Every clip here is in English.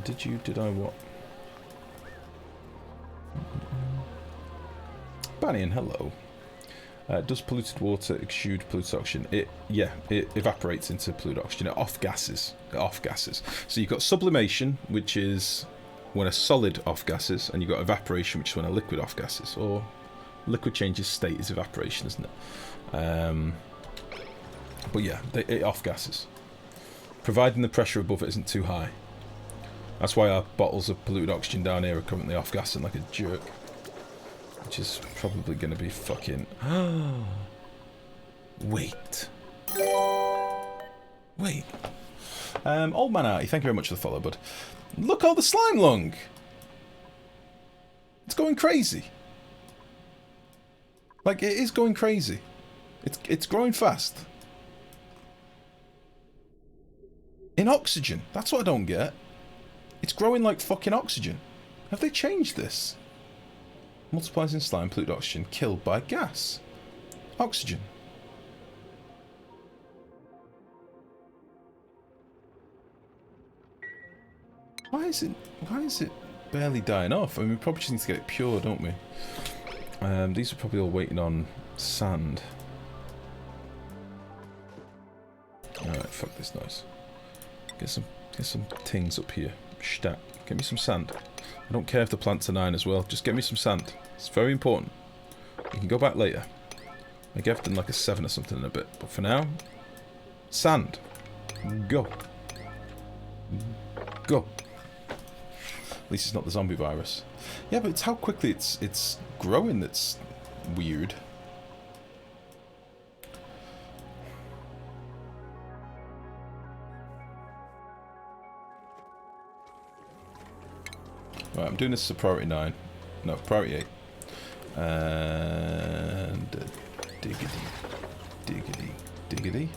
Did I what? Banyan, hello. Does polluted water exude polluted oxygen? It evaporates into polluted oxygen. It off gases. So you've got sublimation, which is when a solid off gases, and you've got evaporation, which is when a liquid off gases. Or liquid changes state is evaporation, isn't it? But yeah, it off gases. Providing the pressure above it isn't too high. That's why our bottles of polluted oxygen down here are currently off gassing like a jerk. Which is probably going to be fucking... Wait. Old Man Artie, thank you very much for the follow, bud. Look all the slime lung! It's going crazy. Like, it is going crazy. It's growing fast. In oxygen. That's what I don't get. It's growing like fucking oxygen. Have they changed this? Multiplies in slime, polluted oxygen, killed by gas. Oxygen. Why is it barely dying off? I mean, we probably just need to get it pure, don't we? These are probably all waiting on sand. Alright, fuck this noise. Get some things up here. Stat. Get me some sand. I don't care if the plants are 9 as well. Just get me some sand. It's very important. You can go back later. Maybe I've done like a 7 or something in a bit. But for now, sand. Go. Go. At least it's not the zombie virus. Yeah, but it's how quickly it's growing that's weird. Right, I'm doing this as a priority 9. No, priority 8. And... diggity. Diggity. Diggity.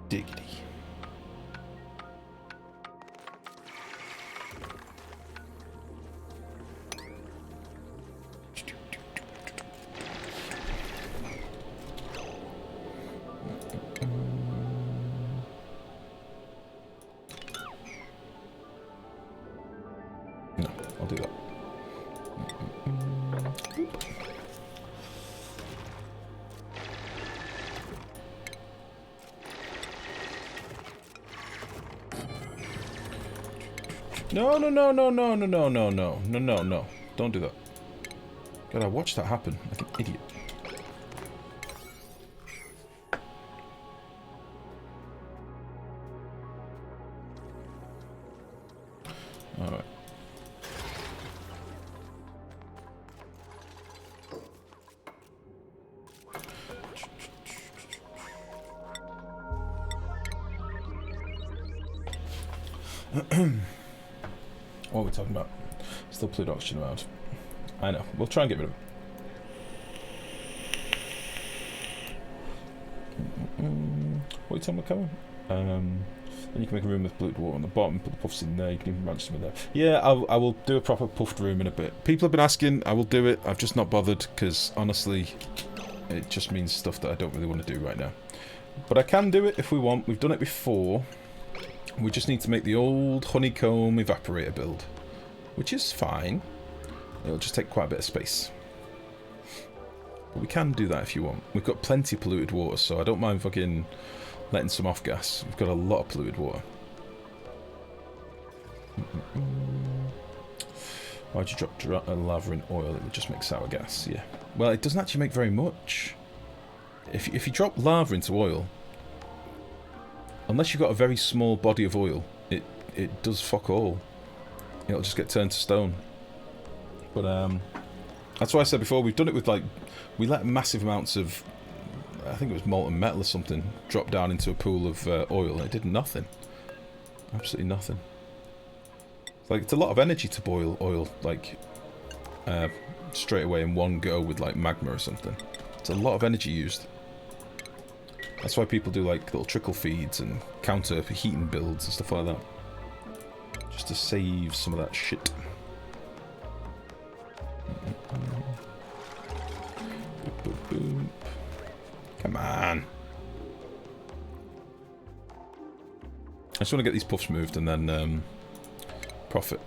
Diggity. No, I'll do that. No, no, no, no, no, no, no, no, no, no, no, no. Don't do that. God, I watched that happen like an idiot. Alright. What are we talking about? Still polluted oxygen around. I know. We'll try and get rid of it. What are you talking about, Cameron? Then you can make a room with polluted water on the bottom, put the puffs in there, you can even branch some in there. Yeah, I will do a proper puffed room in a bit. People have been asking, I will do it. I've just not bothered, because honestly, it just means stuff that I don't really want to do right now. But I can do it if we want. We've done it before. We just need to make the old honeycomb evaporator build, which is fine. It'll just take quite a bit of space. But we can do that if you want. We've got plenty of polluted water, so I don't mind fucking letting some off gas. We've got a lot of polluted water. Why'd you drop lava in oil? It would just make sour gas, yeah. Well, it doesn't actually make very much. If you drop lava into oil, unless you've got a very small body of oil, it does fuck all. It'll just get turned to stone. But that's why I said before, we've done it with like, we let massive amounts of, I think it was molten metal or something, drop down into a pool of oil, and it did nothing. Absolutely nothing. Like, it's a lot of energy to boil oil, like, straight away in one go with like magma or something. It's a lot of energy used. That's why people do like little trickle feeds and counter heating builds and stuff like that. Just to save some of that shit. Boop, boop, boop. Come on. just want to get these puffs moved and then profit.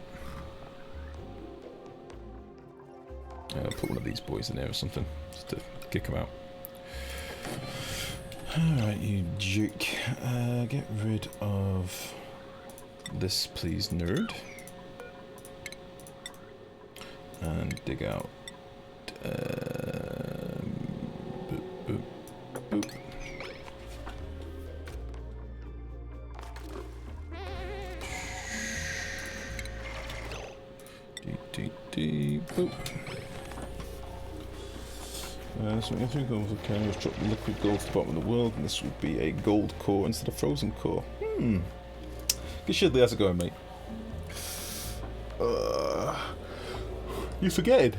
I'll put one of these boys in there or something, just to kick them out. Alright, you jerk. Get rid of this, please, nerd. And dig out. Boop, boop, boop. Boop. So we have 3 gold volcanoes, drop liquid gold to the bottom of the world, and this would be a gold core instead of frozen core. Good shiddly, how's it going, mate? You forgetting?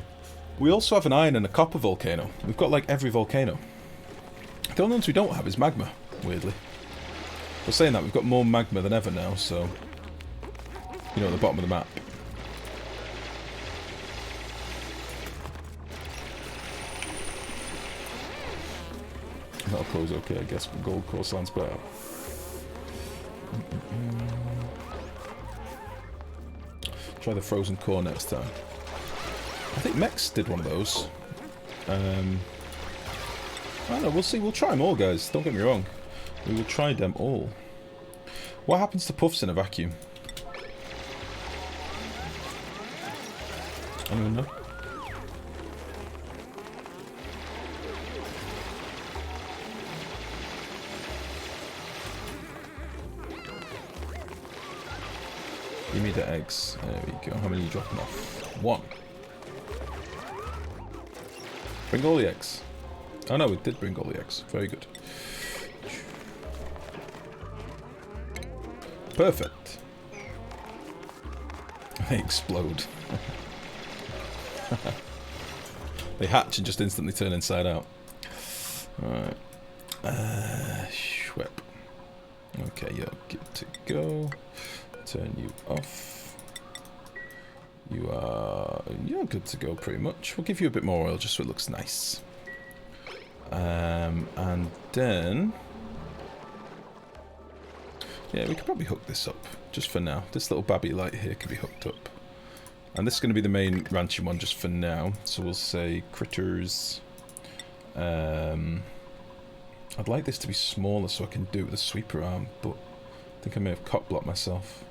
We also have an iron and a copper volcano. We've got like every volcano. The only ones we don't have is magma, weirdly. But saying that, we've got more magma than ever now, so... You know, at the bottom of the map. Metal core's okay, I guess, but gold core sounds better. Try the frozen core next time. I think Mex did one of those. I don't know, we'll see. We'll try them all, guys. Don't get me wrong. We will try them all. What happens to puffs in a vacuum? Anyone know? Give me the eggs. There we go. How many are you dropping off? 1. Bring all the eggs. Oh no, it did bring all the eggs. Very good. Perfect. They explode. They hatch and just instantly turn inside out. Alright. Schwep. Okay, you're good to go. Turn you off. You're good to go pretty much. We'll give you a bit more oil just so it looks nice. And then... Yeah, we could probably hook this up, just for now. This little babby light here can be hooked up. And this is going to be the main ranching one just for now. So we'll say critters. I'd like this to be smaller so I can do it with a sweeper arm, but I think I may have cock blocked myself.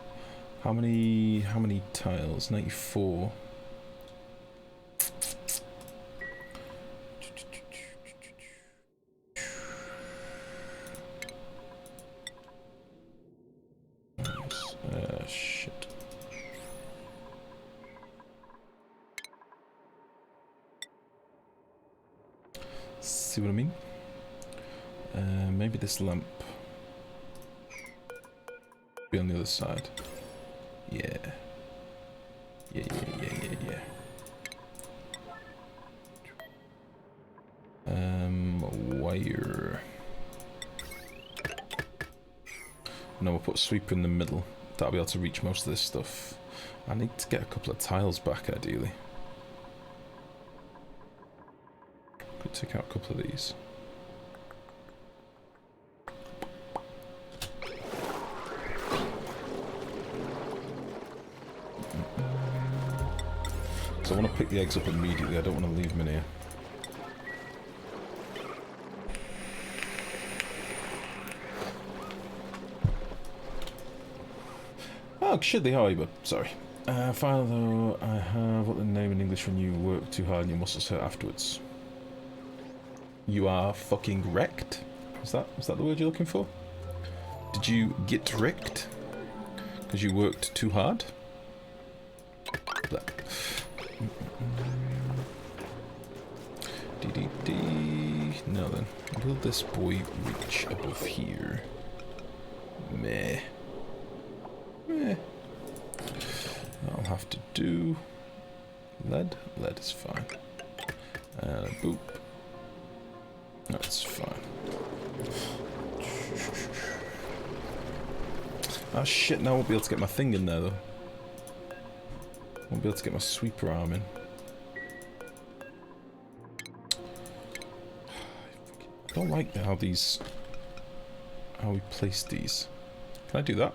How many tiles? 94. Shit. See what I mean? Maybe this lamp be on the other side. Yeah. Yeah. Wire. No, we'll put a sweeper in the middle. That'll be able to reach most of this stuff. I need to get a couple of tiles back, ideally. Could take out a couple of these. So I want to pick the eggs up immediately. I don't want to leave them in here. Oh, shiddly, how are you, bud? Sorry. File though, I have what the name in English when you work too hard and your muscles hurt afterwards. You are fucking wrecked? Is that the word you're looking for? Did you get wrecked? Because you worked too hard? That. Now then, will this boy reach above here? Meh. I'll have to do lead. Lead is fine. Boop. That's fine. Ah shit, now I won't be able to get my thing in there though. Won't be able to get my sweeper arm in. I don't like how we place these. Can I do that?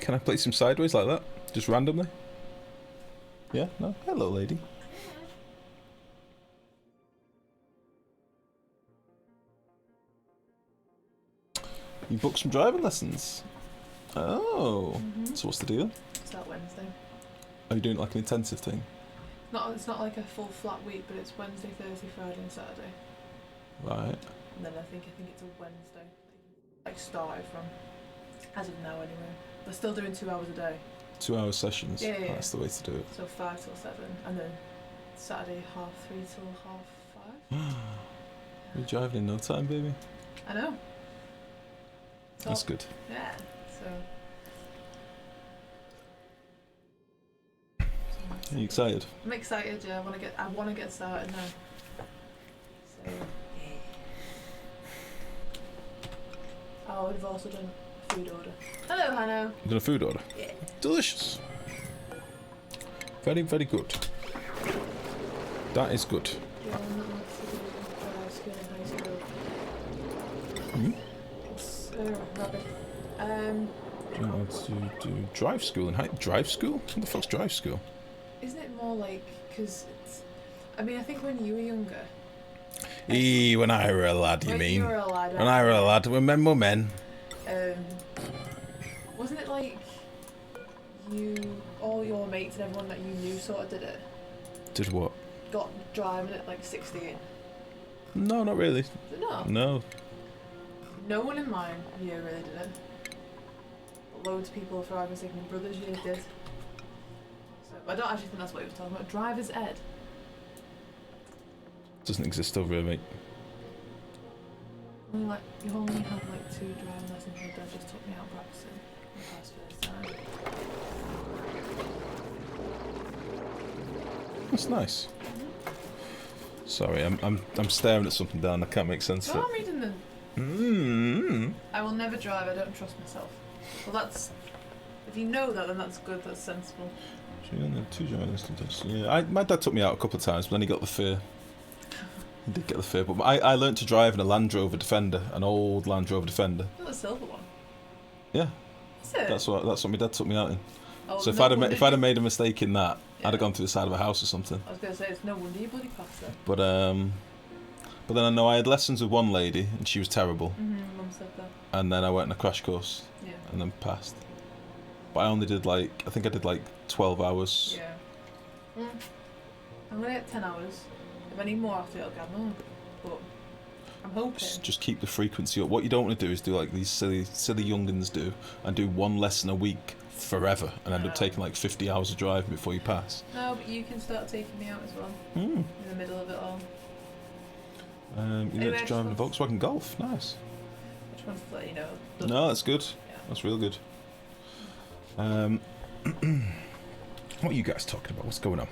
Can I place him sideways like that? Just randomly? Yeah? No? Hello, lady. You booked some driving lessons? Oh. So what's the deal? Start Wednesday. Are you doing like an intensive thing? It's not like a full flat week, but it's Wednesday, Thursday, Friday and Saturday. Right. And then I think it's a Wednesday. Like started from, as of now anyway. They're still doing 2 hours a day. 2 hour sessions? Yeah. That's the way to do it. So 5 till 7, and then Saturday 3:30 till 5:30. You're driving in no time, baby. I know. That's good. Yeah. So. Are you excited? I'm excited. Yeah, I want to get started now. So. Oh, we've also done a food order. Hello, Hanno. You done a food order? Yeah. Delicious. Very, very good. That is good. Yeah, I'm not much to do school and high school. Hmm? It's rubbish. Do you want to do drive school and drive school? What the fuck's drive school? Isn't it more like, because it's, I mean, I think when you were younger. When I were a lad, you when mean? You were a lad, when I were a lad, when men were men. Wasn't it like all your mates and everyone that you knew sort of did it? Did what? Got driving at like 16? No, not really. Did it not? No. No one in my year really did it. But loads of people for argument's sake, my brother's year did. So I don't actually think that's what he was talking about. Driver's ed. Doesn't exist over here, mate. You only had like 2 driving lessons. My dad just took me out practicing. I passed first time. That's nice. Sorry, I'm staring at something down. I can't make sense of it. I'm reading them. I will never drive. I don't trust myself. Well, that's. If you know that, then that's good. That's sensible. Yeah, my dad took me out a couple of times, but then he got the fear. He did get the fear, but I learnt to drive in a Land Rover Defender, an old Land Rover Defender. Not a silver one. Yeah. Is it? That's what my dad took me out in. Oh, so if no I'd have made a mistake in that, I'd have gone through the side of a house or something. I was going to say, it's no wonder you bloody passed it. But then I know I had lessons with one lady, and she was terrible. Mum said that. And then I went on a crash course. Yeah. And then passed. But I only did I think I did 12 hours. Yeah. I'm going to get 10 hours. If I need more after it, I'll get more. But I'm hoping. Just keep the frequency up. What you don't want to do is do like these silly youngins do, and do one lesson a week forever, and end up taking 50 hours of driving before you pass. No, but you can start taking me out as well. In the middle of it all. You know, driving a Volkswagen Golf. Nice. Which one's to let you know? No, that's good. Yeah. That's real good. What are you guys talking about? What's going on?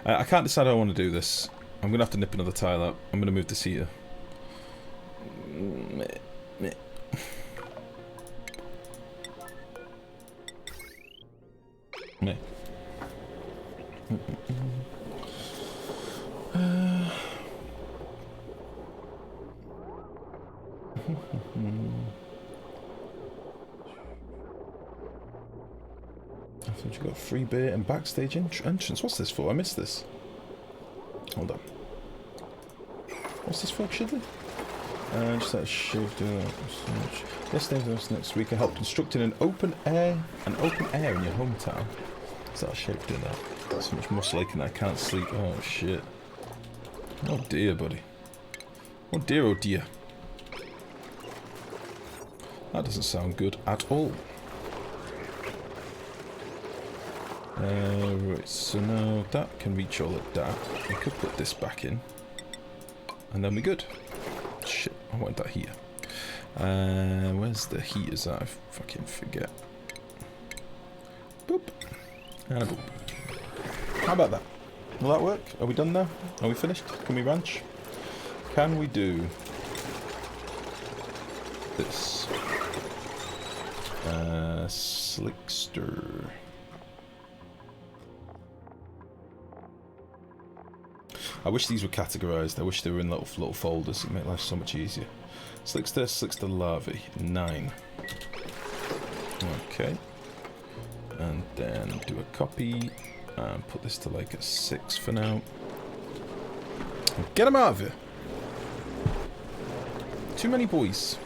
I can't decide how I want to do this. I'm going to have to nip another tile out. I'm going to move this heater. Meh. I thought you got free beer and backstage entrance. What's this for? I missed this. Hold on. What's this for, Shidley? Just that shaved research. Yesterday was next week. I helped constructing an open air in your hometown. Is that shape doing that? Got so much muscle aching that I can't sleep. Oh shit. Oh dear, buddy. Oh dear, oh dear. That doesn't sound good at all. Right, so now that can reach all of that. We could put this back in. And then we're good. Shit, I wanted that here. Where's the heaters at? I fucking forget. Boop. And a boop. How about that? Will that work? Are we done now? Are we finished? Can we ranch? Can we do this? Slickster. I wish these were categorized. I wish they were in little folders. It'd make life so much easier. Slickster larvae, 9. Okay. And then do a copy and put this to like a 6 for now. And get them out of here. Too many boys.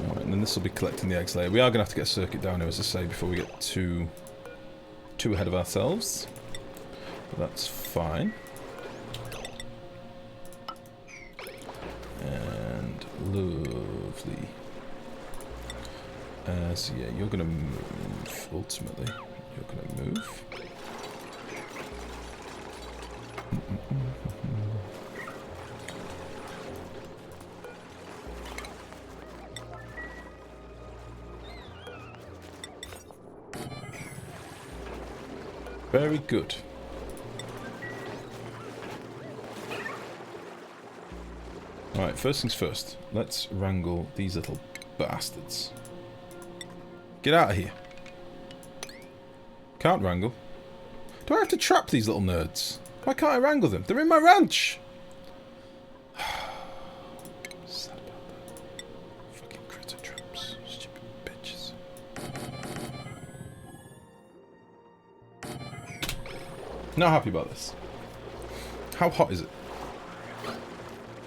Alright, and then this will be collecting the eggs later. We are going to have to get a circuit down here, as I say, before we get too ahead of ourselves. But that's fine. And lovely. So yeah, you're going to move, ultimately. You're going to move. Very good. Alright, first things first. Let's wrangle these little bastards. Get out of here. Can't wrangle. Do I have to trap these little nerds? Why can't I wrangle them? They're in my ranch! Sad about that. Fucking critter traps. Stupid bitches. Not happy about this. How hot is it?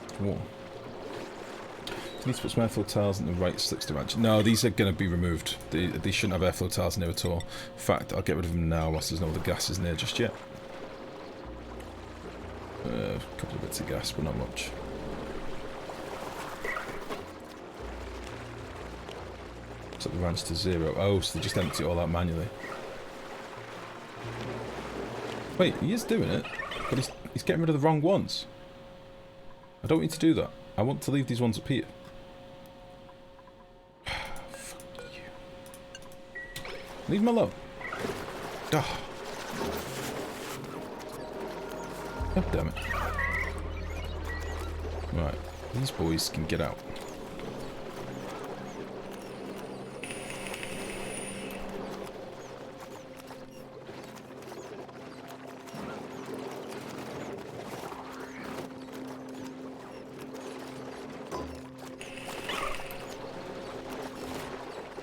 It's warm. I need to put some airflow tiles in the right Slickster ranch. No, these are going to be removed. They shouldn't have airflow tiles near at all. In fact, I'll get rid of them now whilst there's no other gases near just yet. A couple of bits of gas, but not much. Set the ranch to 0. Oh, so they just empty it all out manually. Wait, he is doing it, but he's getting rid of the wrong ones. I don't need to do that. I want to leave these ones up here. Fuck you. Leave them alone. Oh. God damn it. Right, these boys can get out.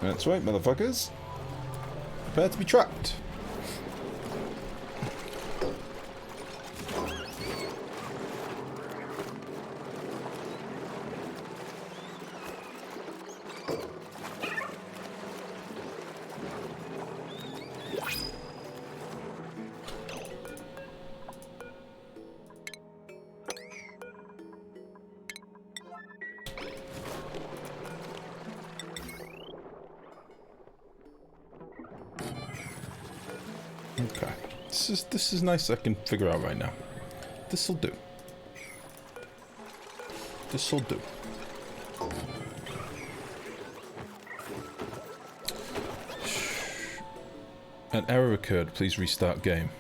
That's right, motherfuckers. Prepare to be trapped. Okay. This is nice. I can figure out right now. This'll do. This'll do. An error occurred. Please restart game.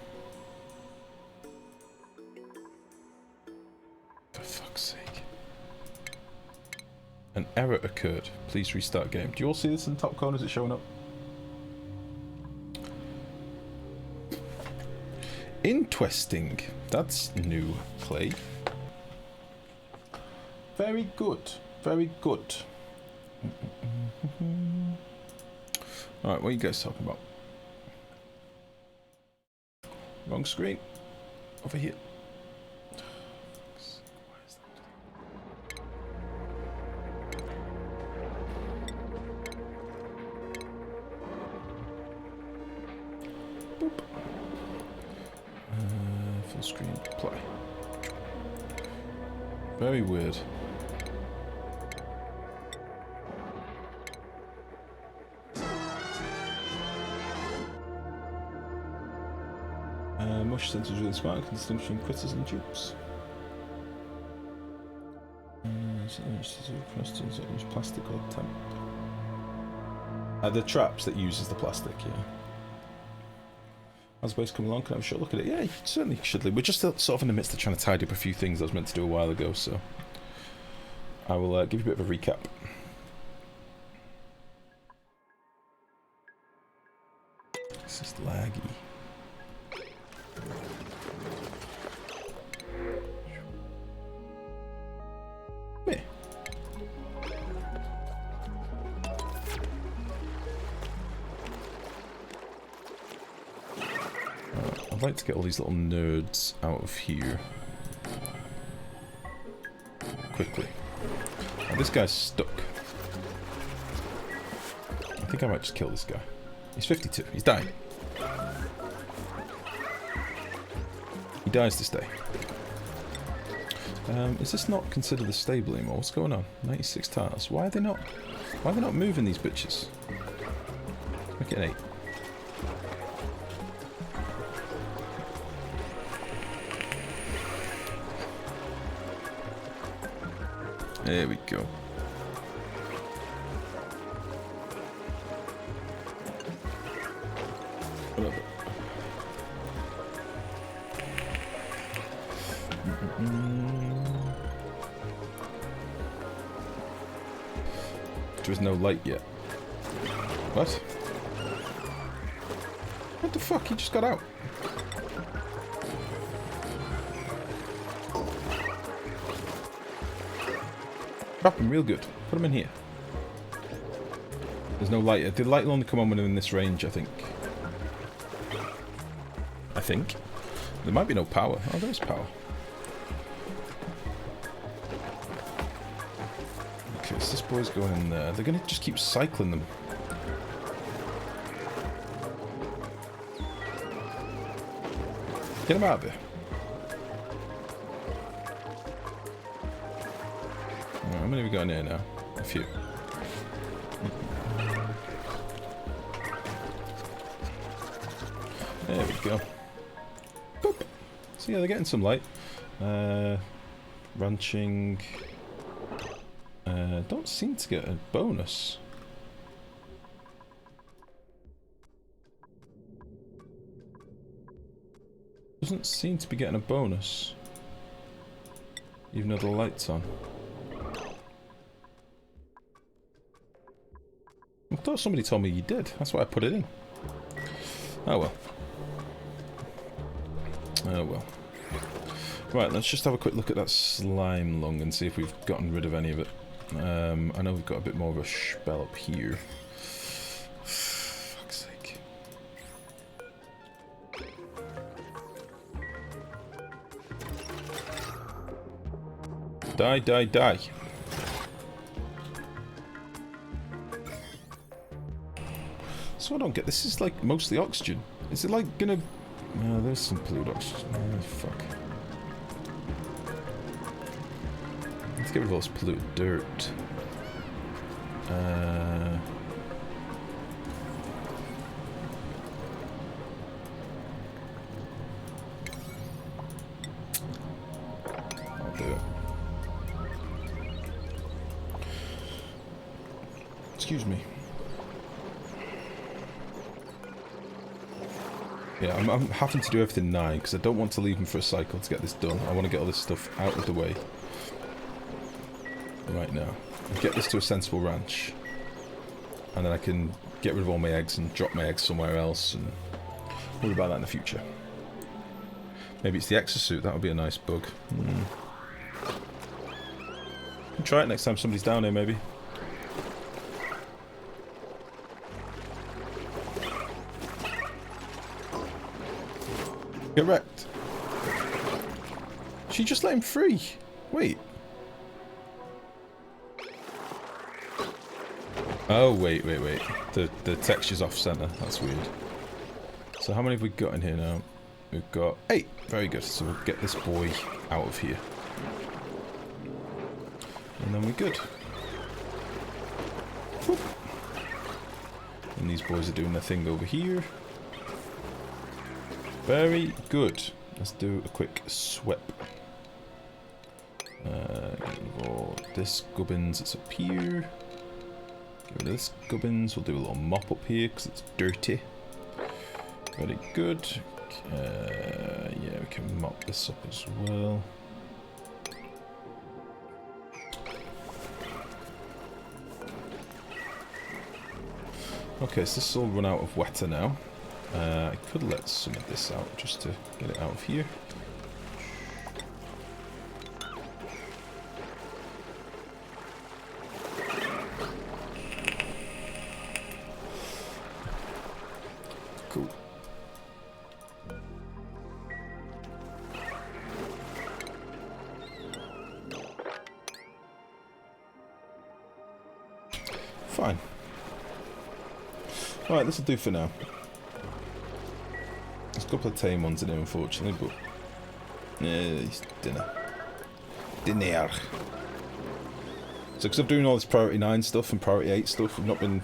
For fuck's sake. An error occurred. Please restart game. Do you all see this in the top corner? Is it showing up? Interesting. That's new, Klei. Very good. Very good. Alright, what are you guys talking about? Wrong screen. Over here. Full screen play. Very weird. Motion sensors really smart, can distinguish between critters and dupes. Plastic or temp. The traps that uses the plastic, yeah. As base come along, can I have a short look at it? Yeah, you certainly should. We're just sort of in the midst of trying to tidy up a few things I was meant to do a while ago, so I will give you a bit of a recap. This is laggy. I'd like to get all these little nerds out of here quickly. Now, this guy's stuck. I think I might just kill this guy. He's 52. He's dying. He dies this day. Is this not considered a stable anymore? What's going on? 96 tiles. Why are they not? Why are they not moving these bitches? Make it an 8. There we go. Whatever. There is no light yet. What? What the fuck? He just got out. Wrap him real good. Put him in here. There's no light yet. The light will only come on when I'm in this range, I think. There might be no power. Oh, there is power. Okay, so this boy's going in there. They're going to just keep cycling them. Get him out of here. Right, how many have we got in here now? A few. There we go. Boop. So yeah, they're getting some light. Ranching. Don't seem to get a bonus. Doesn't seem to be getting a bonus. Even though the light's on. I thought somebody told me you did. That's why I put it in. Oh well. Oh well. Right, let's just have a quick look at that slime lung and see if we've gotten rid of any of it. I know we've got a bit more of a spell up here. Fuck's sake. Die, die, die. So I don't get, this is like mostly oxygen. Is it like gonna... No, there's some polluted oxygen. Oh, fuck. Let's get rid of all this polluted dirt. I'll do it. Excuse me. Yeah, I'm having to do everything now because I don't want to leave them for a cycle to get this done. I want to get all this stuff out of the way right now. Get this to a sensible ranch. And then I can get rid of all my eggs and drop my eggs somewhere else and worry about that in the future. Maybe it's the exosuit, that would be a nice bug. Try it next time somebody's down here, maybe. Get wrecked. She just let him free. Wait. Oh, wait. The texture's off center. That's weird. So how many have we got in here now? We've got 8. Very good. So we'll get this boy out of here. And then we're good. Whoop. And these boys are doing their thing over here. Very good. Let's do a quick sweep. This gubbins, it's up here. Get rid of this gubbins. We'll do a little mop up here because it's dirty. Very good. Yeah, we can mop this up as well. Okay, so this will run out of wetter now. I could let some of this out just to get it out of here. Cool. Fine. Alright, this will do for now. There's a couple of tame ones in here, unfortunately, but... yeah, it's dinner. Dinner. So, because I'm doing all this priority 9 stuff and priority 8 stuff, we've not been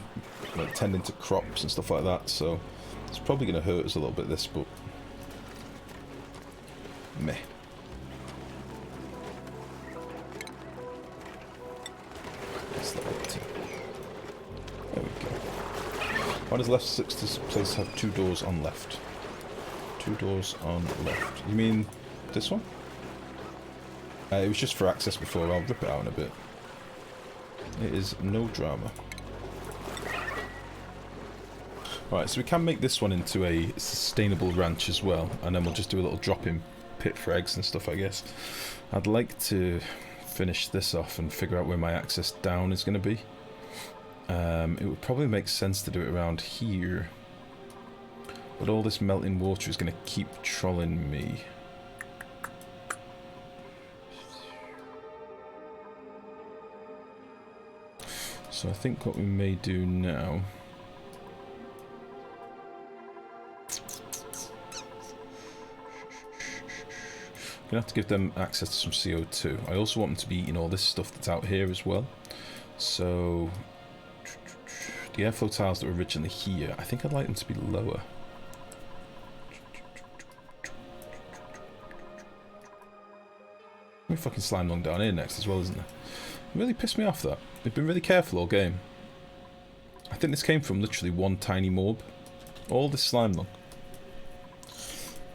like, tending to crops and stuff like that, so... it's probably going to hurt us a little bit, this, but... meh. What's that up to? There we go. Why does left Slicksters place have 2 doors on left? 2 doors on left. You mean this one? It was just for access before. I'll rip it out in a bit. It is no drama. Right, so we can make this one into a sustainable ranch as well, and then we'll just do a little drop-in pit for eggs and stuff, I guess. I'd like to finish this off and figure out where my access down is going to be. It would probably make sense to do it around here, but all this melting water is going to keep trolling me. So I think what we may do now... I'm going to have to give them access to some CO2. I also want them to be eating all this stuff that's out here as well. So... the airflow tiles that were originally here, I think I'd like them to be lower. We fucking slime lung down here next as well, isn't there? It really pissed me off, that. They've been really careful all game. I think this came from literally one tiny morb. All this slime lung.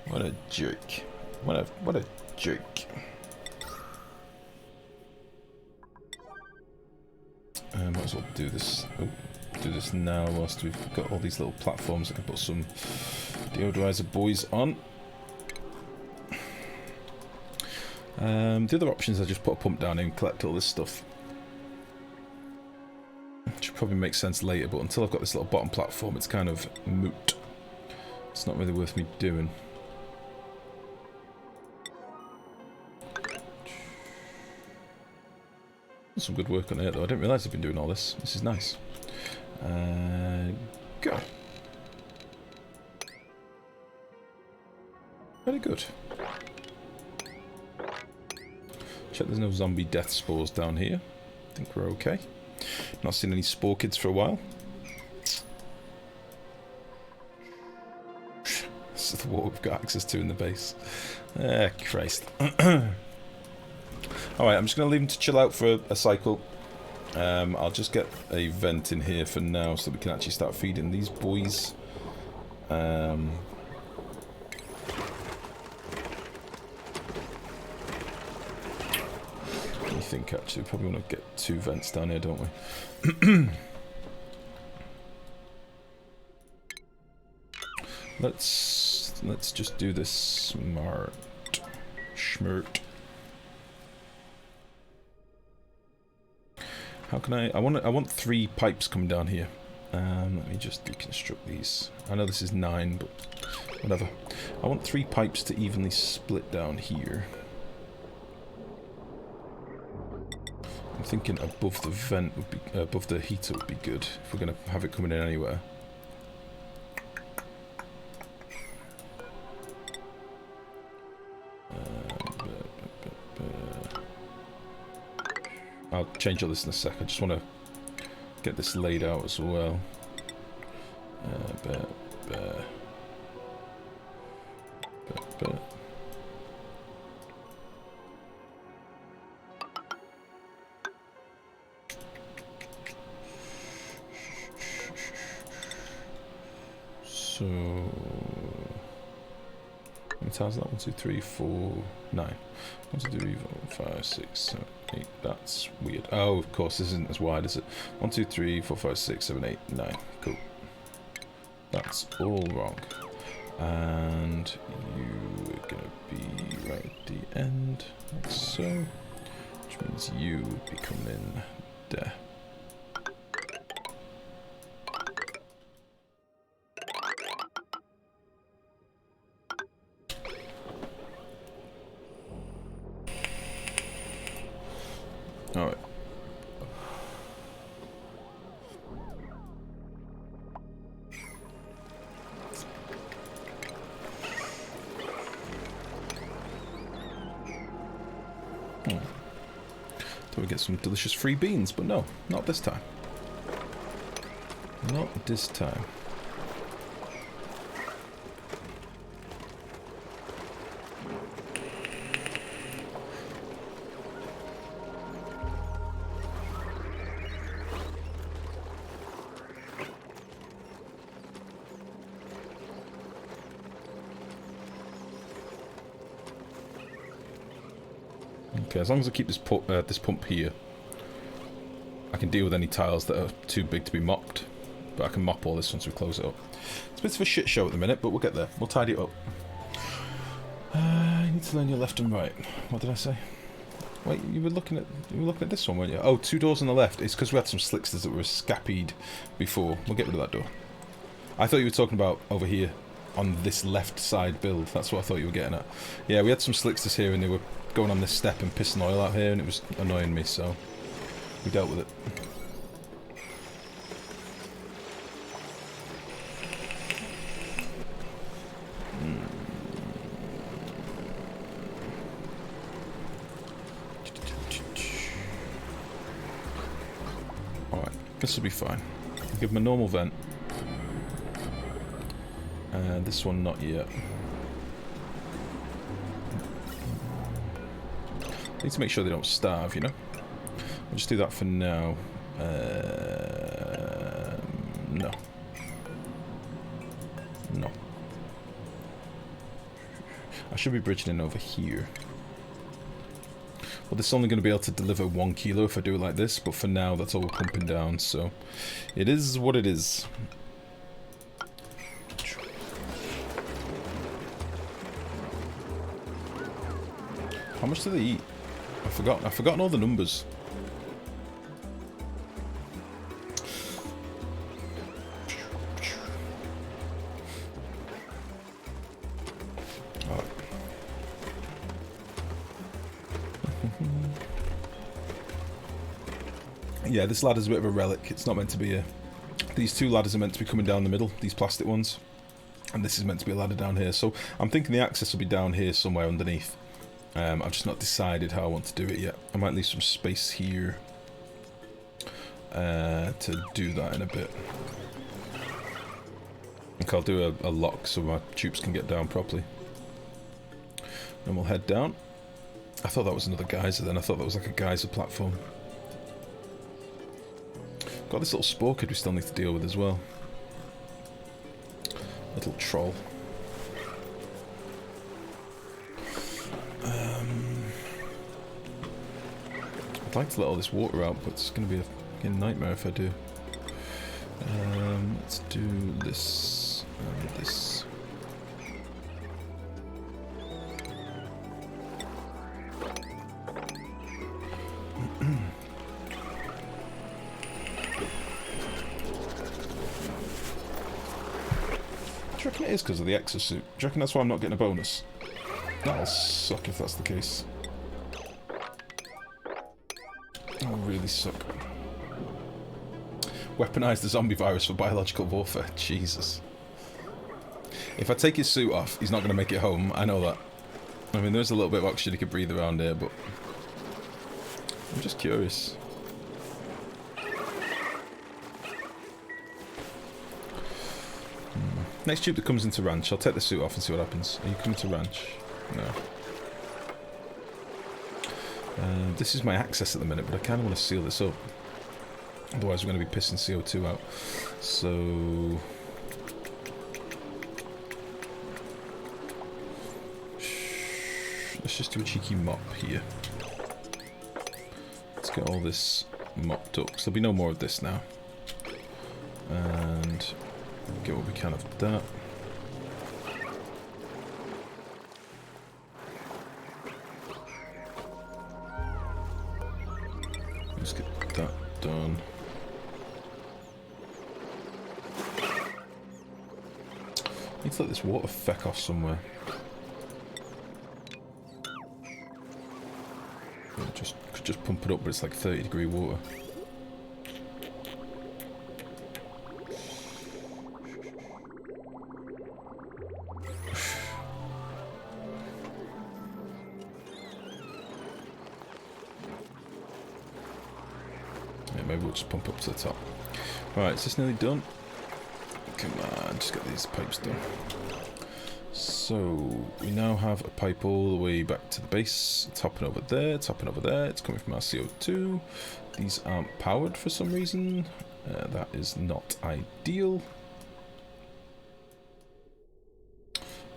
What a jerk. What a jerk. Might as well do this. Oh, do this now whilst we've got all these little platforms. I can put some deodorizer boys on. The other option is I just put a pump down here and collect all this stuff. Which probably makes sense later, but until I've got this little bottom platform, it's kind of moot. It's not really worth me doing. Some good work on it though. I didn't realise I've been doing all this. This is nice. Go. Very good. Check there's no zombie death spores down here. I think we're okay. Not seen any spore kids for a while. This is what we've got access to in the base. Christ. Alright, I'm just going to leave them to chill out for a cycle. I'll just get a vent in here for now so we can actually start feeding these boys. Let me think, actually. We probably want to get 2 vents down here, don't we? Let's just do this smart. Schmert. How can I want 3 pipes coming down here. Let me just deconstruct these. I know this is 9, but whatever. I want 3 pipes to evenly split down here. I'm thinking above the vent would be, above the heater would be good if we're going to have it coming in anywhere. I'll change all this in a sec. I just want to get this laid out as well. So, how many tiles is that? 1, 2, 3, 4, 9. 1, 2, 3, 4, 5, 6, 7, 8. That's weird. Oh, of course, this isn't as wide, is it? 1, 2, 3, 4, 5, 6, 7, 8, 9. Cool. That's all wrong. And you are going to be right at the end, like so. Which means you would be coming in there. Alright. Thought we'd get some delicious free beans, but no, not this time. Not this time. Okay, as long as I keep this pump here, I can deal with any tiles that are too big to be mopped. But I can mop all this once we close it up. It's a bit of a shit show at the minute, but we'll get there. We'll tidy it up. You need to learn your left and right. What did I say? Wait, you were looking at this one, weren't you? Oh, 2 doors on the left. It's because we had some slicksters that were scapied before. We'll get rid of that door. I thought you were talking about over here on this left side build. That's what I thought you were getting at. Yeah, we had some slicksters here and they were going on this step and pissing oil out here and it was annoying me, so we dealt with it. Alright, this will be fine. I'll give them a normal vent. And this one not yet. Need to make sure they don't starve, you know? We'll just do that for now. No. No. I should be bridging in over here. Well, this is only going to be able to deliver 1 kilo if I do it like this, but for now that's all we're pumping down, so it is what it is. How much do they eat? I've forgotten all the numbers. Yeah, this ladder's a bit of a relic. It's not meant to be a... These 2 ladders are meant to be coming down the middle, these plastic ones. And this is meant to be a ladder down here. So I'm thinking the access will be down here somewhere underneath. I've just not decided how I want to do it yet. I might leave some space here to do that in a bit. I think I'll do a lock so my tubes can get down properly. And we'll head down. I thought that was another geyser then. I thought that was like a geyser platform. Got this little spore kid we still need to deal with as well. Little troll. I'd like to let all this water out, but it's going to be a fucking nightmare if I do. Let's do this and this. Do you reckon it is because of the exosuit? Do you reckon that's why I'm not getting a bonus? That'll suck if that's the case. That'll really suck. Weaponize the zombie virus for biological warfare. Jesus. If I take his suit off, he's not going to make it home. I know that. I mean, there's a little bit of oxygen he could breathe around here, but... I'm just curious. Next tube that comes into ranch, I'll take the suit off and see what happens. Are you coming to ranch? No. This is my access at the minute, but I kind of want to seal this up. Otherwise we're going to be pissing CO2 out. So... let's just do a cheeky mop here. Let's get all this mopped up. So there'll be no more of this now. And... get what we can of that. Let's get that done. Need to let this water feck off somewhere. Could just pump it up, but it's like 30-degree water. maybe we'll just pump up to the top. Right, is this nearly done? Come on, just get these pipes done. So, we now have a pipe all the way back to the base, topping over there, topping over there. It's coming from our CO2. These aren't powered for some reason. That is not ideal.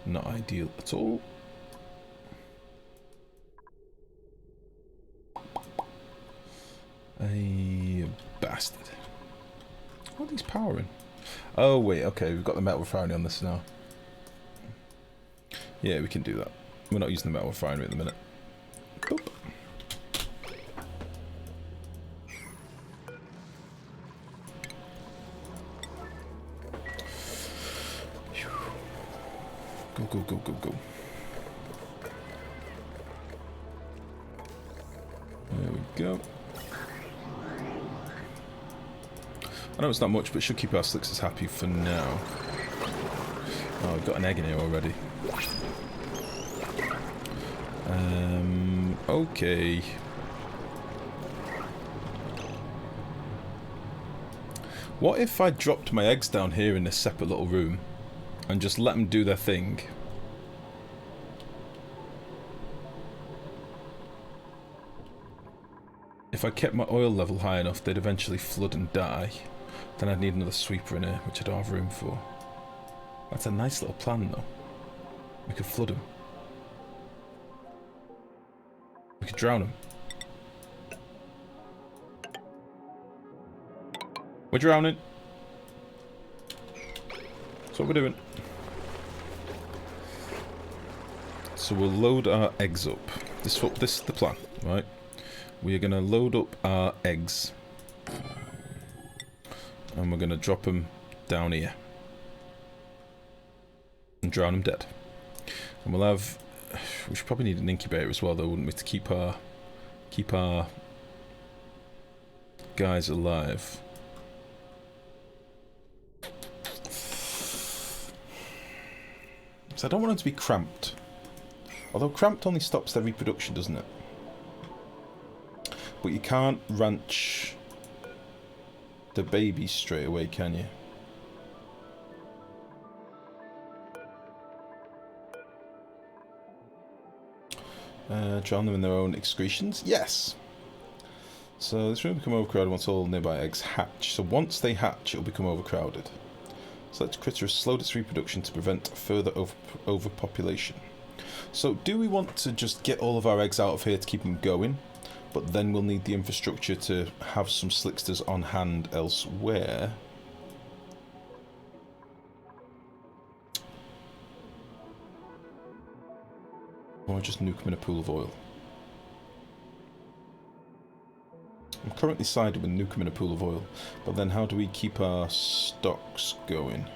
Not ideal at all. A bastard. What are these powering? Oh wait, okay, we've got the metal refinery on this now. Yeah, we can do that. We're not using the metal refinery at the minute. Boop. Go, go, go, go, go. There we go. I know it's not much, but it should keep our Slicksters happy for now. Oh, we've got an egg in here already. Okay. What if I dropped my eggs down here in this separate little room and just let them do their thing? If I kept my oil level high enough, they'd eventually flood and die. Then I'd need another sweeper in here, which I don't have room for. That's a nice little plan, though. We could flood them. We could drown them. We're drowning. That's what we're doing. So we'll load our eggs up. This is the plan, right? We are going to load up our eggs. And we're going to drop them down here. And drown them dead. And we'll have... We should probably need an incubator as well, though, wouldn't we? To keep our guys alive. So I don't want them to be cramped. Although cramped only stops their reproduction, doesn't it? But you can't ranch the babies straight away, can you? Drown them in their own excretions? Yes! So this room will become overcrowded once all nearby eggs hatch. So once they hatch, it will become overcrowded. Select critter has slowed its reproduction to prevent further overpopulation. So do we want to just get all of our eggs out of here to keep them going? But then we'll need the infrastructure to have some Slicksters on hand elsewhere. Or just nuke them in a pool of oil. I'm currently sided with nuke them in a pool of oil. But then how do we keep our stocks going?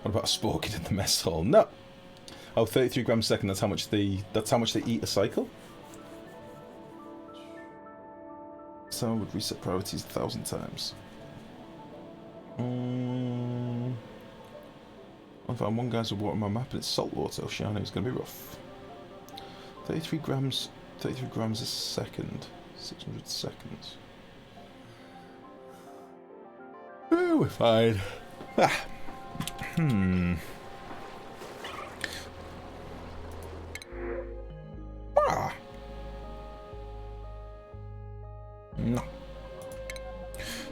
What about a sporking in the mess hall? No. Oh, 33 grams a second. That's how much they eat a cycle. So I would reset priorities 1,000 times. I found one guy's with water on my map and it's salt water. Oh, shiny, it's going to be rough. 33 grams a second. 600 seconds. Oh, we're fine. Ah. Ah. No.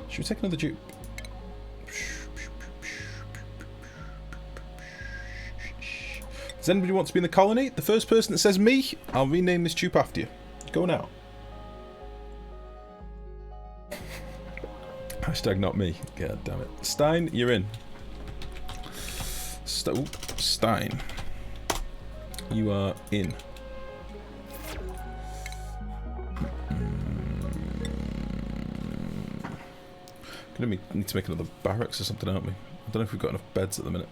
Should we take another dupe? Does anybody want to be in the colony? The first person that says me, I'll rename this tube after you. Go now. Hashtag not me. God damn it. Stein, you're in. Stein. You are in. Gonna need to make another barracks or something, aren't we? I don't know if we've got enough beds at the minute.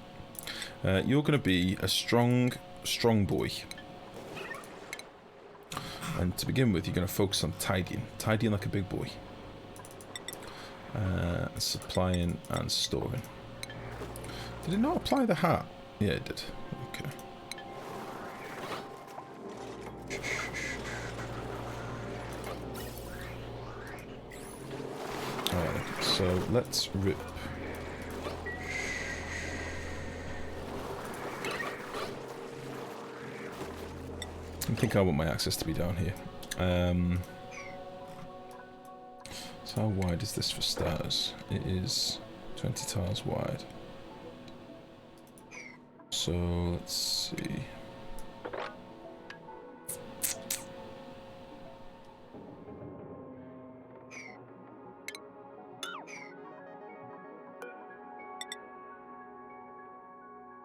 You're going to be a strong boy. And to begin with, you're going to focus on tidying. Tidying like a big boy. Supplying and storing. Did it not apply the hat? Yeah, it did. Okay. Alright, so let's rip. I think I want my access to be down here. So how wide is this for stairs? It is 20 tiles wide. So let's see.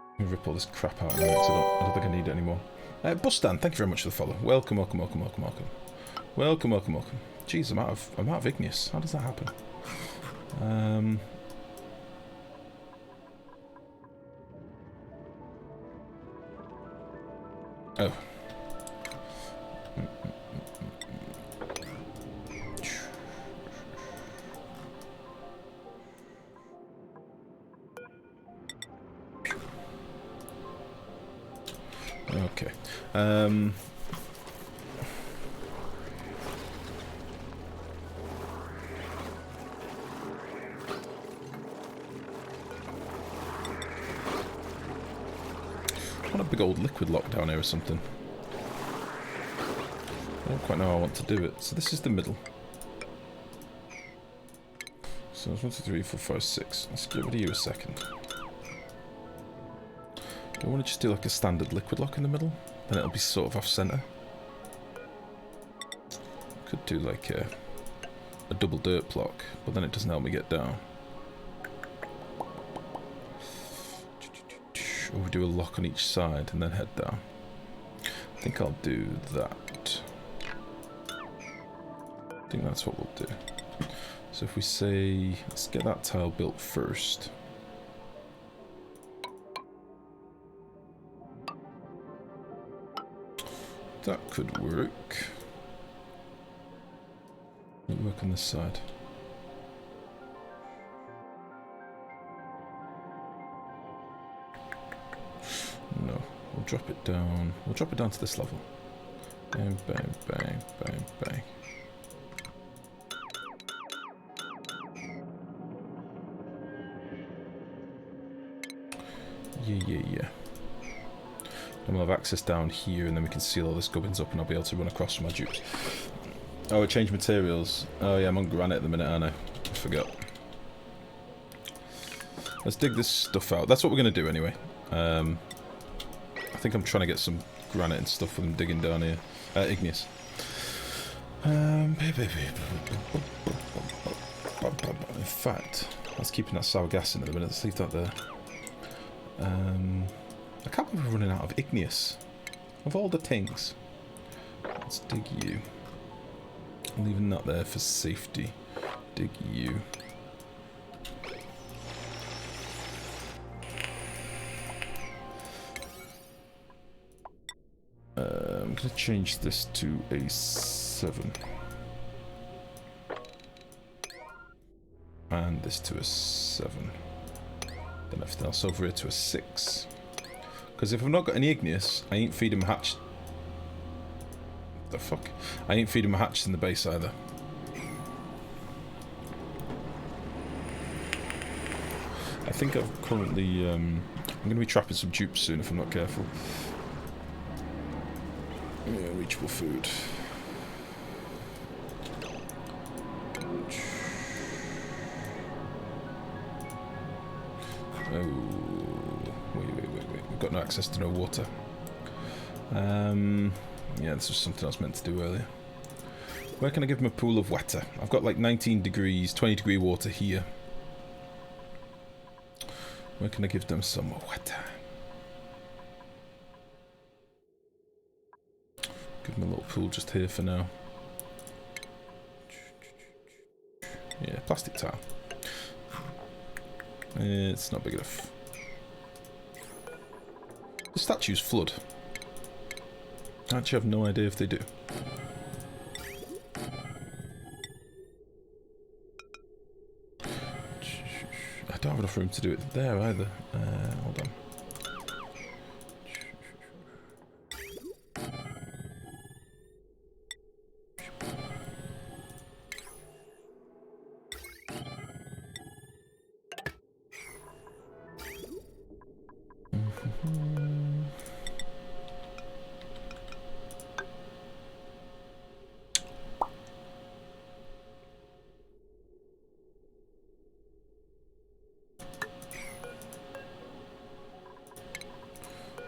Let me rip all this crap out in a minute, 'cause I don't think I need it anymore. Bus stand, thank you very much for the follow. Welcome, welcome, welcome, welcome, welcome. Welcome, welcome, welcome. Jeez, I'm out of igneous. How does that happen? Oh. Okay. I want a big old liquid lock down here or something. I don't quite know how I want to do it. So this is the middle. So it's 1, 2, 3, 4, 5, 6. Let's get rid of you a second. Do I want to just do like a standard liquid lock in the middle? Then it'll be sort of off center. Could do like a double dirt block, but then it doesn't help me get down. Or we do a lock on each side and then head down. I think I'll do that. I think that's what we'll do. So if we say, let's get that tile built first. That could work. It'll work on this side. No, we'll drop it down. We'll drop it down to this level. Bang, bang, bang, bang, bang. Yeah. And we'll have access down here, and then we can seal all this gubbins up, and I'll be able to run across from my dupes. Oh, I changed materials. Oh yeah, I'm on granite at the minute, aren't I? I forgot. Let's dig this stuff out. That's what we're going to do anyway. I think I'm trying to get some granite and stuff with them digging down here. Igneous. In fact, let's keep that sour gas in a minute. Let's leave that there. I can't believe we're running out of igneous. Of all the things. Let's dig you. I'm leaving that there for safety. Dig you. I'm going to change this to a 7. And this to a 7. Then everything else over here to a 6. Because if I've not got any igneous, I ain't feeding my hatch. The fuck? I ain't feeding my hatches in the base either. I think I've currently, I'm going to be trapping some dupes soon if I'm not careful. Yeah, reachable food. Oh, wait. We've got no access to no water. Yeah, this was something I was meant to do earlier. Where can I give him a pool of water? I've got like 19 degrees, 20 degree water here. Where can I give them some water? Give them a little pool just here for now. Yeah, plastic tile. It's not big enough. The statues flood. I actually have no idea if they do. I don't have enough room to do it there either. Hold on.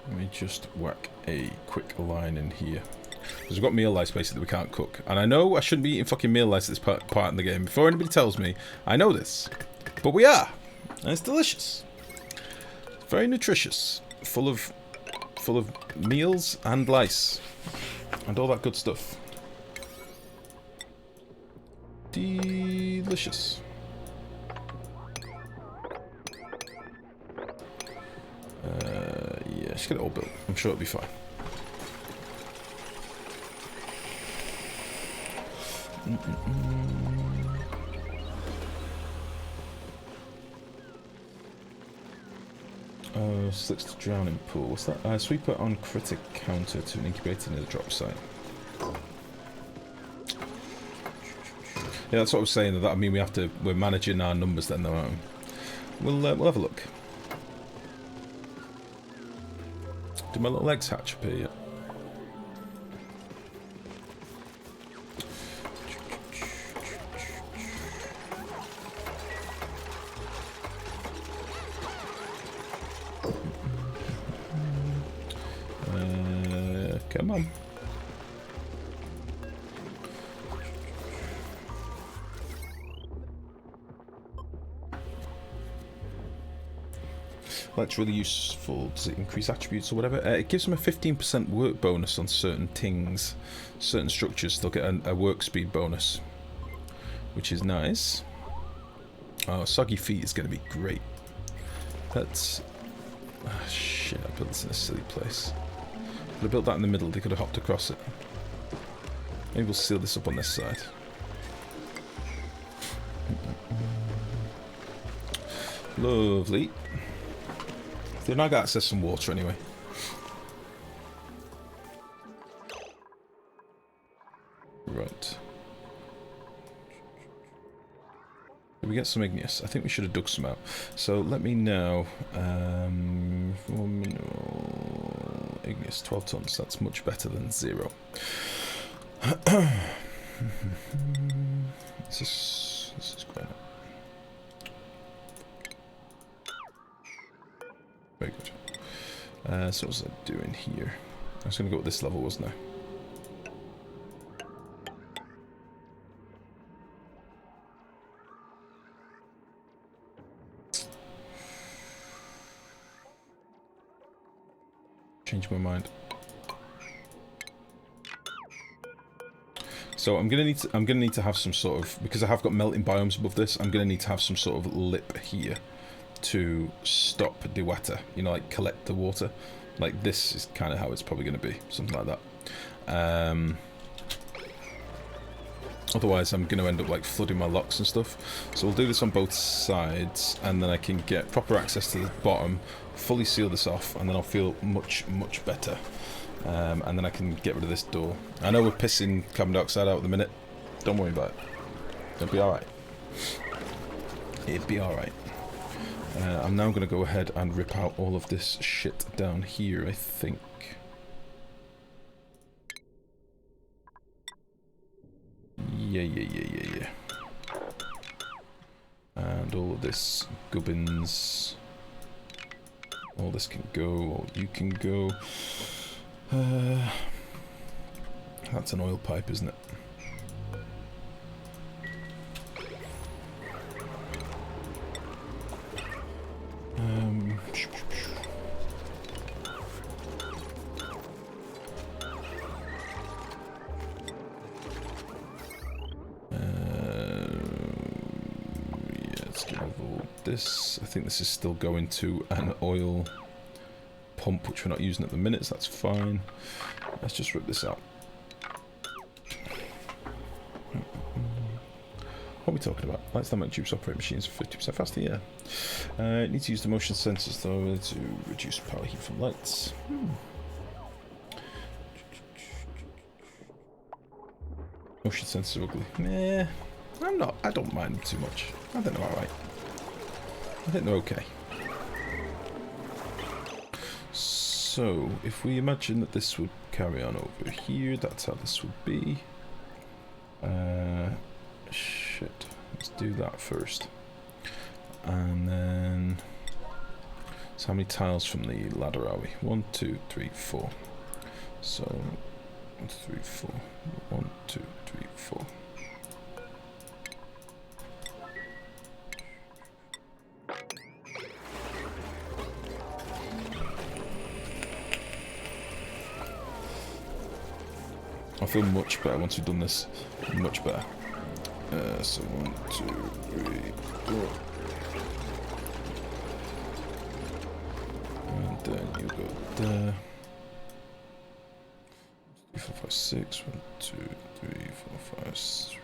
Let me just whack a quick line in here. Because we've got meal lice basically that we can't cook. And I know I shouldn't be eating fucking meal lice at this part in the game. Before anybody tells me, I know this. But we are. And it's delicious. Very nutritious. Full of meals and lice. And all that good stuff. Delicious. Yeah, just get it all built. I'm sure it'll be fine. Slicksters drowning pool. What's that? Sweeper on critic counter to an incubator near the drop site. Yeah, that's what I was saying. That I mean, we're managing our numbers then, though. We'll have a look. Do my little eggs hatch up here yet? Come on. That's really useful. Does it increase attributes or whatever? It gives them a 15% work bonus on certain things. Certain structures, they'll get a work speed bonus. Which is nice. Oh, Soggy Feet is going to be great. That's... Ah, shit, I built this in a silly place. Could have built that in the middle, they could have hopped across it. Maybe we'll seal this up on this side. Lovely. They've now got access to some water anyway. Right. Did we get some igneous? I think we should have dug some out. So let me know. Igneous, 12 tons. That's much better than 0. This is great. Very good. So what was I doing here? I was going to go at this level, wasn't I? Change my mind. So I'm gonna need to have some sort of, because I have got melting biomes above this, I'm gonna need to have some sort of lip here to stop the water, you know, like collect the water. Like this is kind of how it's probably going to be, something like that. Otherwise I'm going to end up like flooding my locks and stuff. So we'll do this on both sides, and then I can get proper access to the bottom, fully seal this off, and then I'll feel much better. And then I can get rid of this door. I know we're pissing carbon dioxide out at the minute. Don't worry about it. It'll be alright. It'll be alright. I'm now going to go ahead and rip out all of this shit down here, I think. Yeah. And all of this gubbins. All this can go, all you can go. That's an oil pipe, isn't it? Let's get rid of all this. I think this is still going to an oil pump, which we're not using at the minute, so that's fine. Let's just rip this out. What we talking about? Lights that make tubes operate machines 50% faster, yeah. It needs to use the motion sensors though to reduce power heat from lights. Motion sensors are ugly. Nah, I don't mind them too much. I think they're alright. I think they're okay. So, if we imagine that this would carry on over here, that's how this would be. Shit. Let's do that first. And then... So how many tiles from the ladder are we? 1, 2, 3, 4. So... 1, 2, 3, 4. 1, 2, 3, 4. I feel much better once we've done this. Much better. So 1, 2, 3, 4. And then you go there. 3, 4, 5, 6. 1, 2, 3, 4, 5, 6.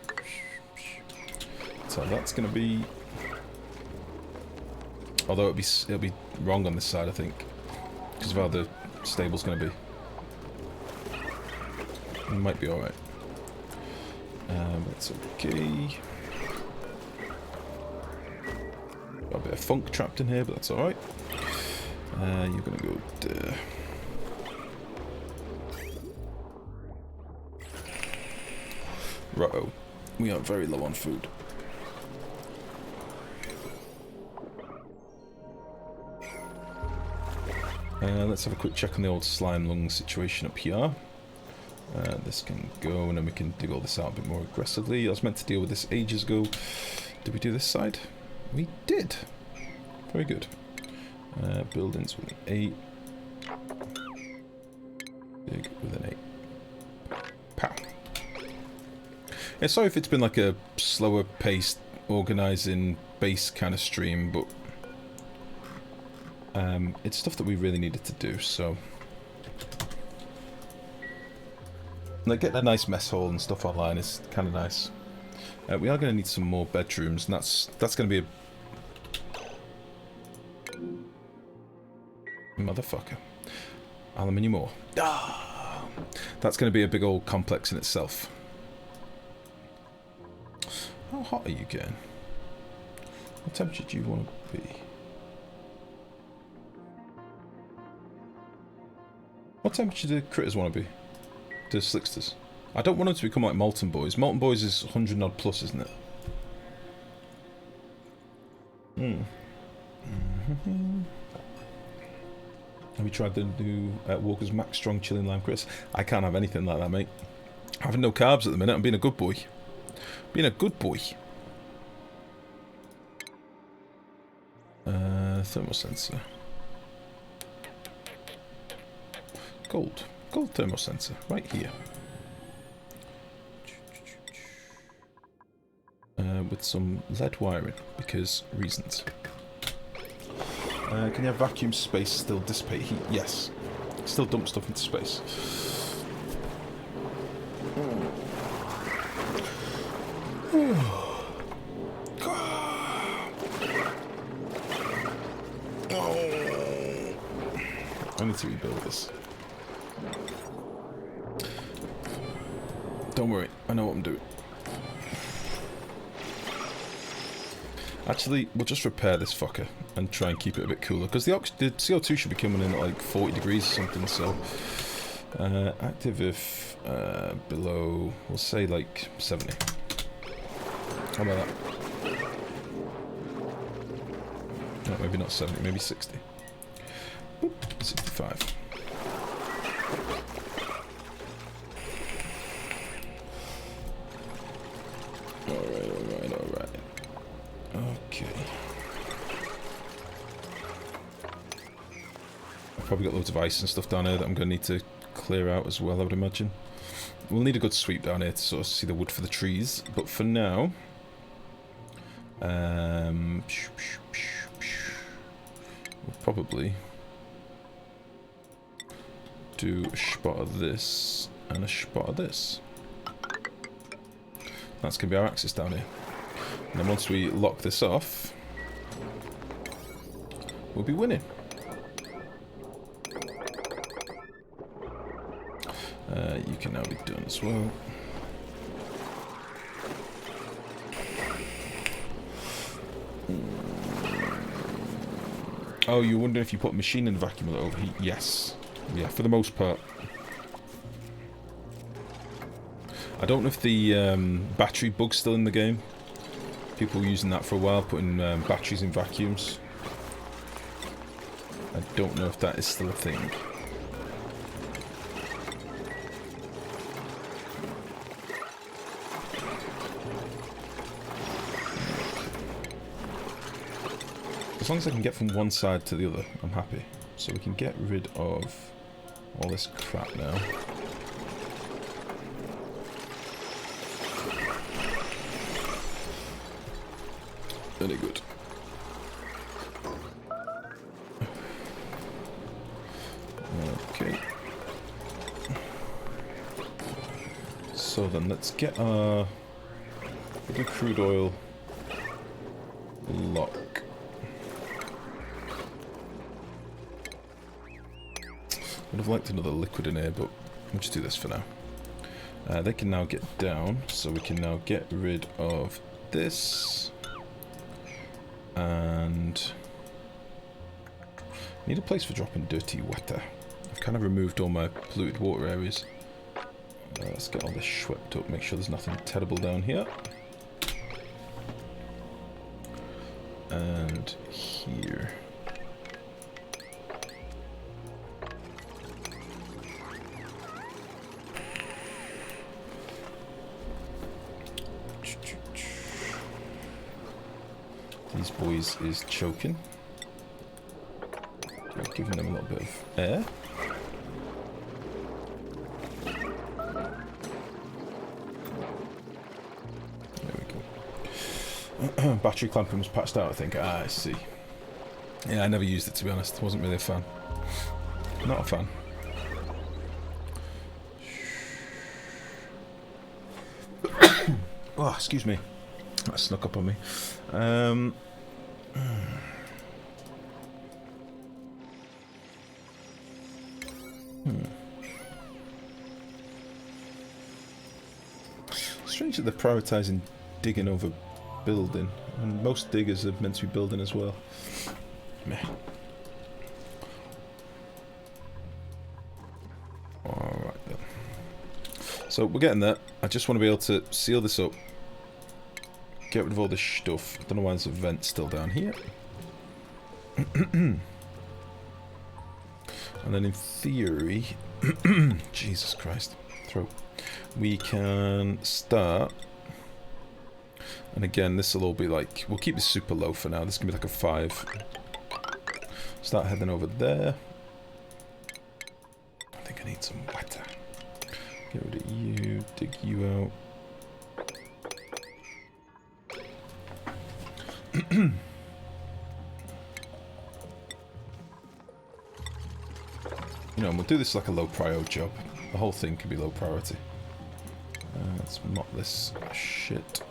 So that's gonna be. Although it'll be wrong on this side, I think, because of how the stable's gonna be. It might be alright. It's okay. Got a bit of funk trapped in here, but that's alright. You're gonna go there. Right-oh. We are very low on food. Let's have a quick check on the old slime lung situation up here. This can go, and then we can dig all this out a bit more aggressively. I was meant to deal with this ages ago. Did we do this side? We did. Very good. Buildings with an 8. Dig with an 8. Pow. Yeah, sorry if it's been like a slower paced, organising base kind of stream, but it's stuff that we really needed to do, so... Like, getting a nice mess hall and stuff online is kind of nice. We are going to need some more bedrooms, and that's going to be a... Motherfucker. Aluminium ore. Ah! That's going to be a big old complex in itself. How hot are you getting? What temperature do you want to be? What temperature do the critters want to be? The Slicksters. I don't want them to become like Molten Boys. Molten Boys is 100 odd plus, isn't it? Have you tried the new Walker's Max Strong Chilling Lime Crisp? I can't have anything like that, mate. I'm having no carbs at the minute. I'm being a good boy. Being a good boy. Thermal sensor. Gold. Gold thermal sensor. Right here. With some lead wiring. Because reasons. Can you have vacuum space still dissipate heat? Yes. Still dump stuff into space. I need to rebuild this. Don't worry, I know what I'm doing. Actually, we'll just repair this fucker and try and keep it a bit cooler, because the CO2 should be coming in at like 40 degrees or something, so... active if below, we'll say like 70. How about that? No, maybe not 70, maybe 60. Boop, 65. Alright. Okay. I've probably got loads of ice and stuff down here that I'm going to need to clear out as well, I would imagine. We'll need a good sweep down here to sort of see the wood for the trees, but for now... we'll probably do a spot of this and a spot of this. That's going to be our axis down here. And then once we lock this off, we'll be winning. You can now be done as well. Oh, you're wondering if you put a machine in the vacuum will it overheat? Yes. Yeah, for the most part. I don't know if the battery bug's still in the game. People were using that for a while, putting batteries in vacuums. I don't know if that is still a thing. As long as I can get from one side to the other, I'm happy. So we can get rid of all this crap now. Very good. Okay. So then let's get our little crude oil lock. Would have liked another liquid in here, but we'll just do this for now. They can now get down, so we can now get rid of this. And need a place for dropping dirty water. I've kind of removed all my polluted water areas. Let's get all this swept up, make sure there's nothing terrible down here. And here. These boys is choking. Giving them a little bit of air. There we go. Battery clamping was patched out, I think. Ah, I see. Yeah, I never used it, to be honest. Wasn't really a fan. Not a fan. Oh, excuse me. That snuck up on me. Strange that they're prioritising digging over building, and most diggers are meant to be building as well. Meh. Alright then. So we're getting there. I just want to be able to seal this up. Get rid of all this stuff. I don't know why there's a vent still down here. And then in theory... Jesus Christ. Throat. We can start... And again, this will all be like... We'll keep this super low for now. This can be like a 5. Start heading over there. I think I need some water. Get rid of you. Dig you out. You know, and we'll do this like a low prio job. The whole thing can be low priority. Let's mop this shit.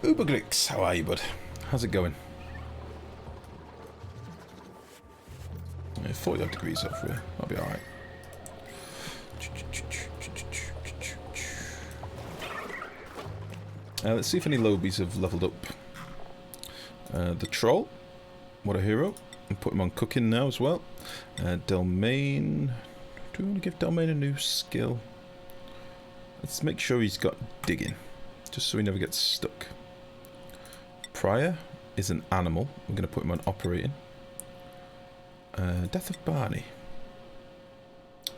Ubergrix, how are you, bud? How's it going? 40 odd degrees over here. I'll be alright. Let's see if any lobies have leveled up. The troll, what a hero. And put him on cooking now as well. Delmain, do we want to give Delmain a new skill? Let's make sure he's got digging, just so he never gets stuck. Prior is an animal. We're going to put him on operating. Death of Barney.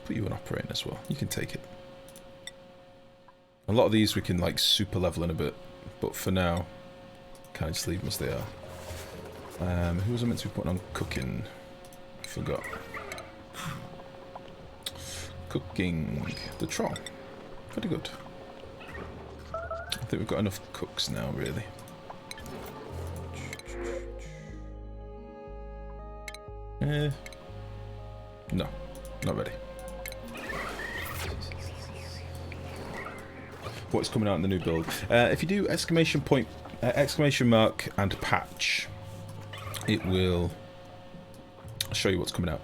Put you on operating as well. You can take it. A lot of these we can like super level in a bit, but for now, kind of just leave them as they are. Who was I meant to be putting on cooking? I forgot. Cooking. The troll. Pretty good. I think we've got enough cooks now, really. No, not ready. what's coming out in the new build. If you do exclamation mark and patch, it will show you what's coming out.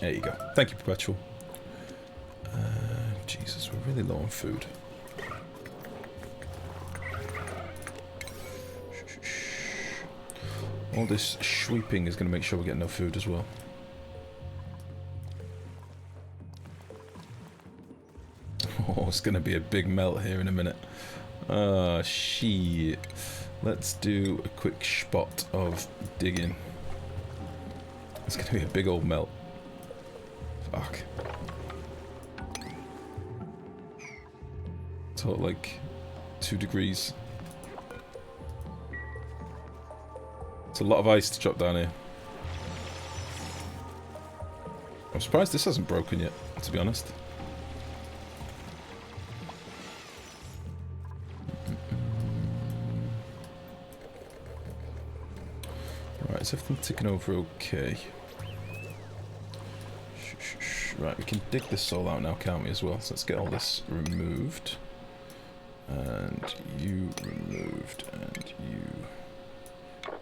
There you go. Thank you, Perpetual. Jesus, we're really low on food. All this sweeping is going to make sure we get enough food as well. Oh, it's going to be a big melt here in a minute. Oh, shit. Let's do a quick spot of digging. It's going to be a big old melt. Fuck. It's all like 2 degrees. It's a lot of ice to drop down here. I'm surprised this hasn't broken yet, to be honest. Right, is everything ticking over okay? Right, we can dig this all out now, can't we, as well? So let's get all this removed. And you removed, and you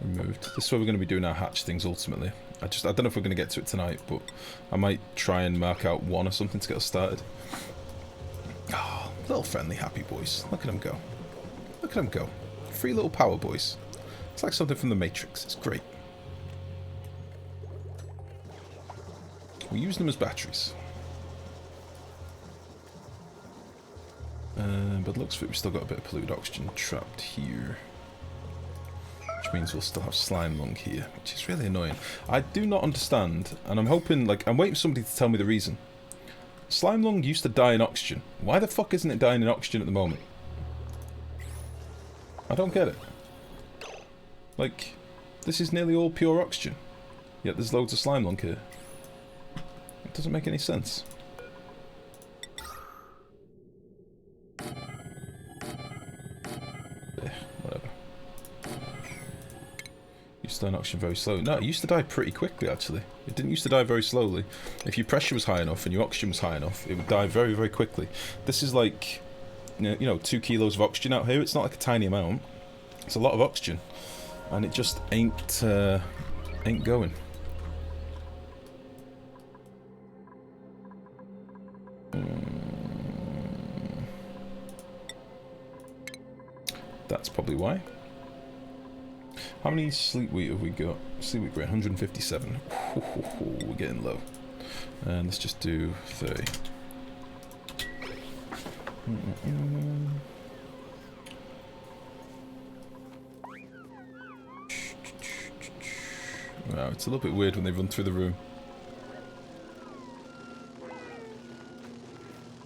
removed. This is where we're going to be doing our hatch things ultimately. I don't know if we're going to get to it tonight, but I might try and mark out 1 or something to get us started. Oh, little friendly happy boys. Look at them go. Look at them go. 3 little power boys. It's like something from the Matrix. It's great. We use them as batteries. But looks like we've still got a bit of polluted oxygen trapped here. Which means we'll still have slime lung here, which is really annoying. I do not understand, and I'm hoping, like, I'm waiting for somebody to tell me the reason. Slime lung used to die in oxygen. Why the fuck isn't it dying in oxygen at the moment? I don't get it. Like, this is nearly all pure oxygen. Yet there's loads of slime lung here. It doesn't make any sense. Whatever. Used to die in oxygen very slowly. No, it used to die pretty quickly, actually. It didn't used to die very slowly. If your pressure was high enough and your oxygen was high enough, it would die very, very quickly. This is like, you know, 2 kilos of oxygen out here. It's not like a tiny amount. It's a lot of oxygen. And it just ain't going. That's probably why. How many sleep wheat have we got? Sleep wheat grain, 157. We're getting low. And let's just do 30. Wow, it's a little bit weird when they run through the room.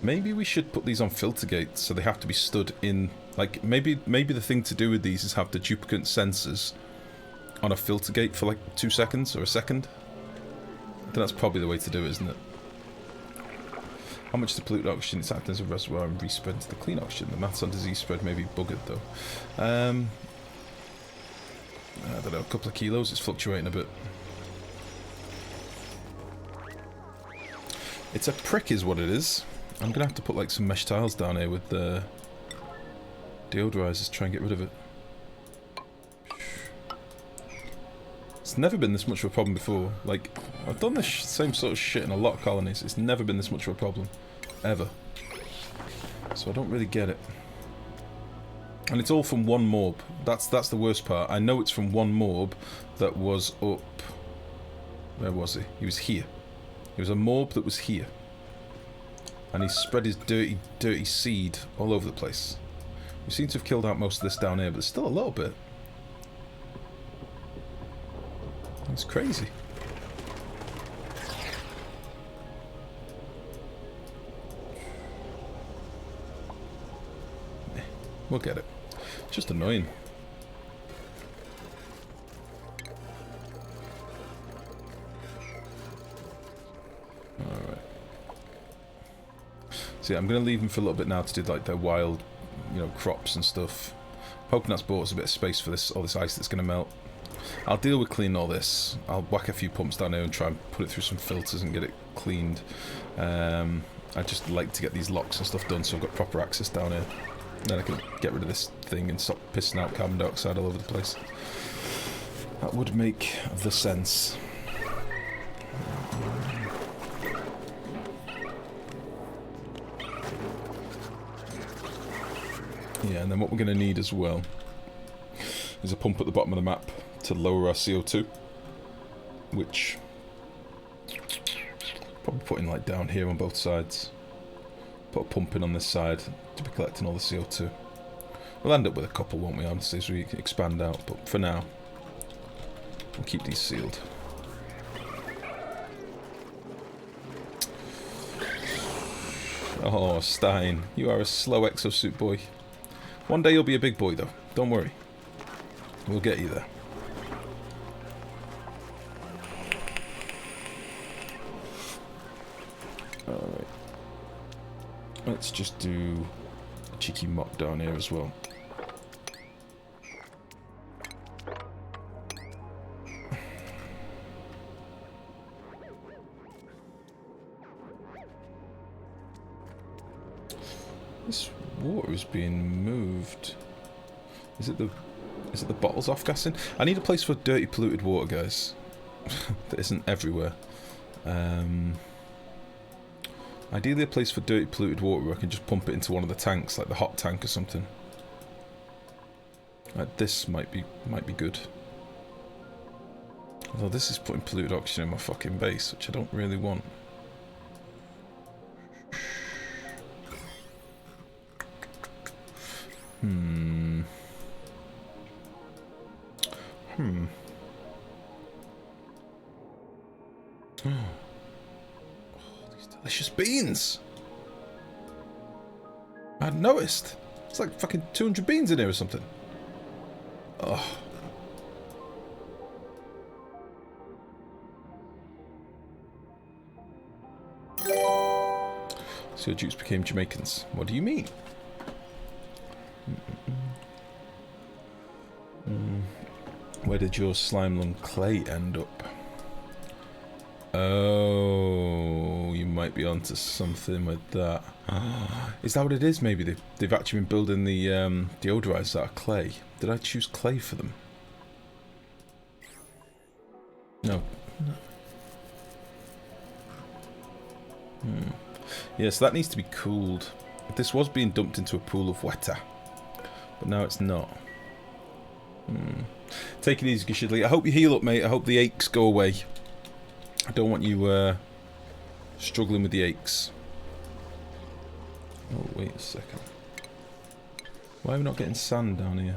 Maybe we should put these on filter gates so they have to be stood in. Like, maybe the thing to do with these is have the duplicate sensors on a filter gate for like 2 seconds or a second. I think that's probably the way to do it, isn't it? How much to pollute oxygen? It's acting as a reservoir and respread to the clean oxygen. The maths on disease spread may be buggered though. I don't know, a couple of kilos. It's fluctuating a bit. It's a prick is what it is. I'm gonna have to put like some mesh tiles down here with the deodorizers to try and get rid of it. It's never been this much of a problem before. Like, I've done this same sort of shit in a lot of colonies. It's never been this much of a problem. Ever. So I don't really get it. And it's all from one mob. That's the worst part. I know it's from one mob that was up... Where was he? He was here. He was a mob that was here. And he spread his dirty, dirty seed all over the place. We seem to have killed out most of this down here, but there's still a little bit. It's crazy. We'll get it. It's just annoying. Alright. So yeah, I'm going to leave them for a little bit now to do like their wild, you know, crops and stuff. Hoping that's bought us a bit of space for this, all this ice that's going to melt. I'll deal with cleaning all this. I'll whack a few pumps down here and try and put it through some filters and get it cleaned. I just like to get these locks and stuff done so I've got proper access down here. Then I can get rid of this thing and stop pissing out carbon dioxide all over the place. That would make the sense. Yeah, and then what we're going to need as well is a pump at the bottom of the map to lower our CO2, which probably putting like down here on both sides. Put a pump in on this side to be collecting all the CO2. We'll end up with a couple, won't we, honestly, as we expand out, but for now, we'll keep these sealed. Oh, Stein, you are a slow exosuit boy. One day you'll be a big boy, though. Don't worry. We'll get you there. Alright. Let's just do a cheeky mop down here as well. This water is being moved. Is it the bottles off gassing? I need a place for dirty, polluted water, guys. That isn't everywhere. Ideally a place for dirty, polluted water where I can just pump it into one of the tanks, like the hot tank or something. Like this might be good. Although this is putting polluted oxygen in my fucking base, which I don't really want. Delicious beans! I hadn't noticed. It's like fucking 200 beans in here or something. Oh. So your Dukes became Jamaicans. What do you mean? Where did your slime lung Klei end up? Oh, you might be onto something with that. Is that what it is? Maybe they've actually been building the deodorizers out of Klei. Did I choose Klei for them? No. Yeah, so that needs to be cooled. This was being dumped into a pool of water, but now it's not. Take it easy, Gishidley. I hope you heal up, mate. I hope the aches go away. I don't want you struggling with the aches. Oh, wait a second. Why are we not getting sand down here?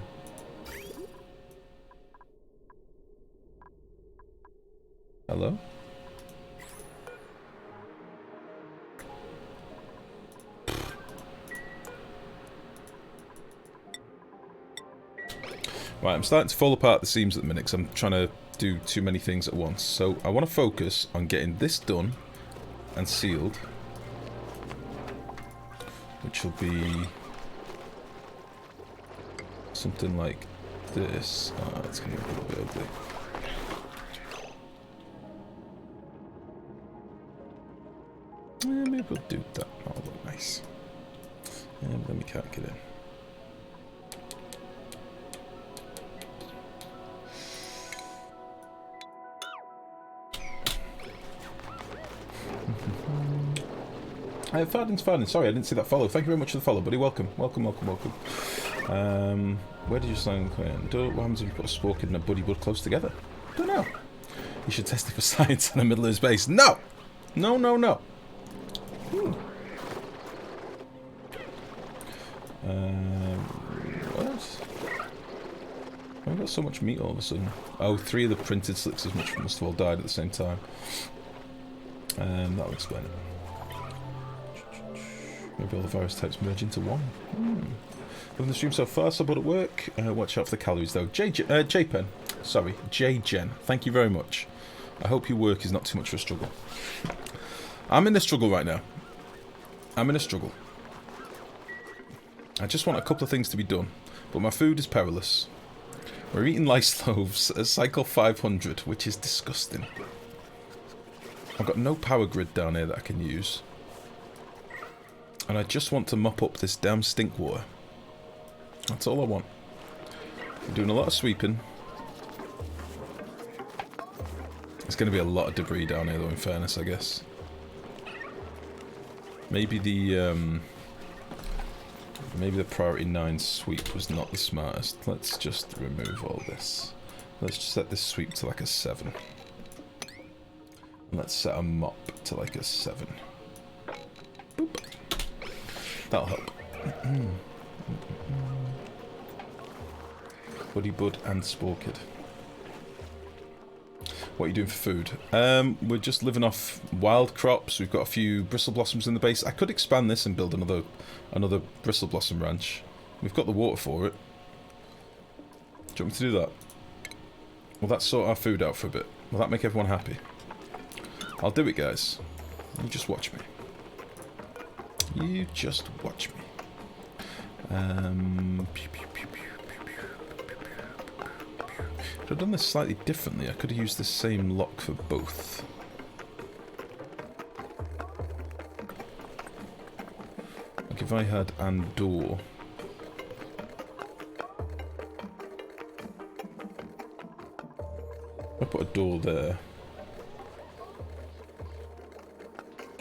Hello? Right, I'm starting to fall apart at the seams at the minute because I'm trying to do too many things at once. So I want to focus on getting this done and sealed, which will be something like this. Oh, it's going to be a little bit ugly. Maybe we'll do that. That'll look nice. And then we can't get in. Fardin, sorry, I didn't see that follow. Thank you very much for the follow, buddy. Welcome. Where did you sign? What happens if you put a spork and a buddy bud close together? Don't know. You should test it for science in the middle of his base. No! No. What? I've got so much meat all of a sudden. Oh, 3 of the printed Slicksters must have all died at the same time. That'll explain it. Maybe all the virus types merge into one. Loving the stream so far, so good at work. Watch out for the calories though. J-Pen. Sorry, J-Gen. Thank you very much. I hope your work is not too much of a struggle. I'm in a struggle right now. I just want a couple of things to be done, but my food is perilous. We're eating lice loaves at cycle 500, which is disgusting. I've got no power grid down here that I can use. And I just want to mop up this damn stink water. That's all I want. I'm doing a lot of sweeping. There's going to be a lot of debris down here though, in fairness, I guess. Maybe the priority 9 sweep was not the smartest. Let's just remove all this. Let's just set this sweep to like a 7. Let's set a mop to like a 7. Boop. That'll help. Buddy Bud and Spore Kid. What are you doing for food? We're just living off wild crops. We've got a few bristle blossoms in the base. I could expand this and build another bristle blossom ranch. We've got the water for it. Do you want me to do that? Will that sort our food out for a bit? Will that make everyone happy? I'll do it, guys. You just watch me. You just watch me. If I'd done this slightly differently, I could have used the same lock for both. Like if I had and door. I put a door there.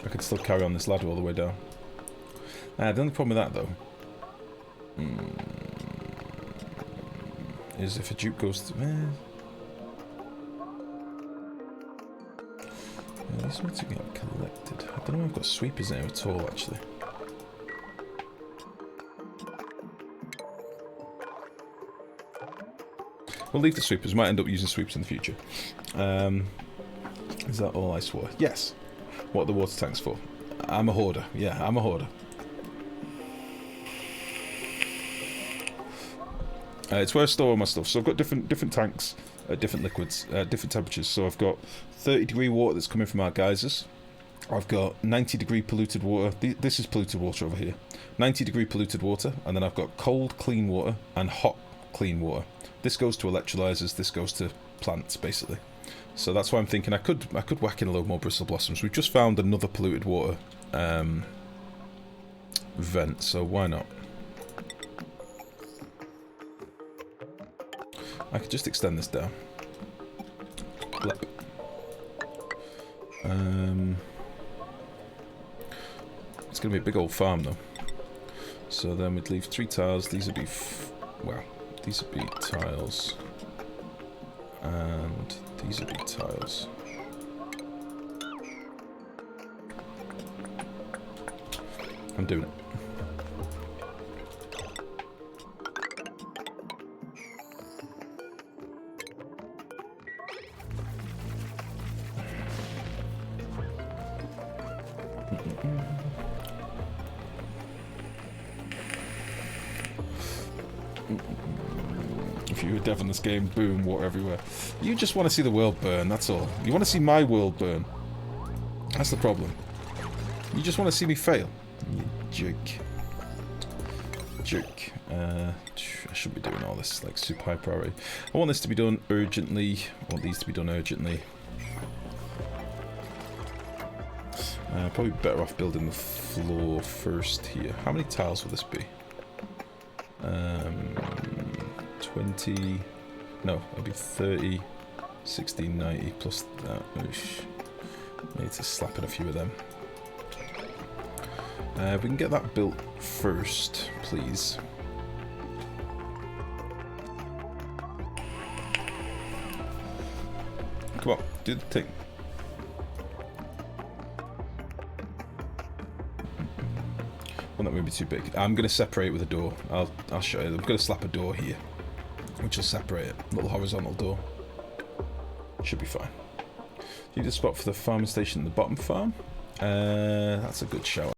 I could still carry on this ladder all the way down. The only problem with that though is if a dupe goes to these ones are getting collected. I don't know if I've got sweepers there at all actually. We'll leave the sweepers, might end up using sweepers in the future. Is that all ice water? Yes. What are the water tanks for? I'm a hoarder. Yeah, I'm a hoarder. It's where I store all my stuff. So I've got different tanks, different liquids, different temperatures. So I've got 30-degree water that's coming from our geysers. I've got 90-degree polluted water. This is polluted water over here. 90-degree polluted water, and then I've got cold clean water and hot clean water. This goes to electrolyzers. This goes to plants, basically. So that's why I'm thinking I could whack in a load more bristle blossoms. We've just found another polluted water vent, so why not? I could just extend this down. Blep. It's going to be a big old farm though. So then we'd leave 3 tiles. These would be, well, these would be tiles. And these would be tiles. I'm doing it. If you were dev in this game, boom, water everywhere. You just want to see the world burn, that's all. You want to see my world burn. That's the problem. You just want to see me fail. You jerk. Jerk. I should be doing all this, like, super high priority. I want this to be done urgently. I want these to be done urgently. Probably better off building the floor first here. How many tiles will this be? 20... No, it'll be 30, 60, 90 plus that. Oosh. Need to slap in a few of them. We can get that built first, please. Come on, do the thing. Well, that may be too big. I'm going to separate with a door. I'll show you. I'm going to slap a door here, which will separate it. A little horizontal door. Should be fine. Need a spot for the farming station in the bottom farm? That's a good shout.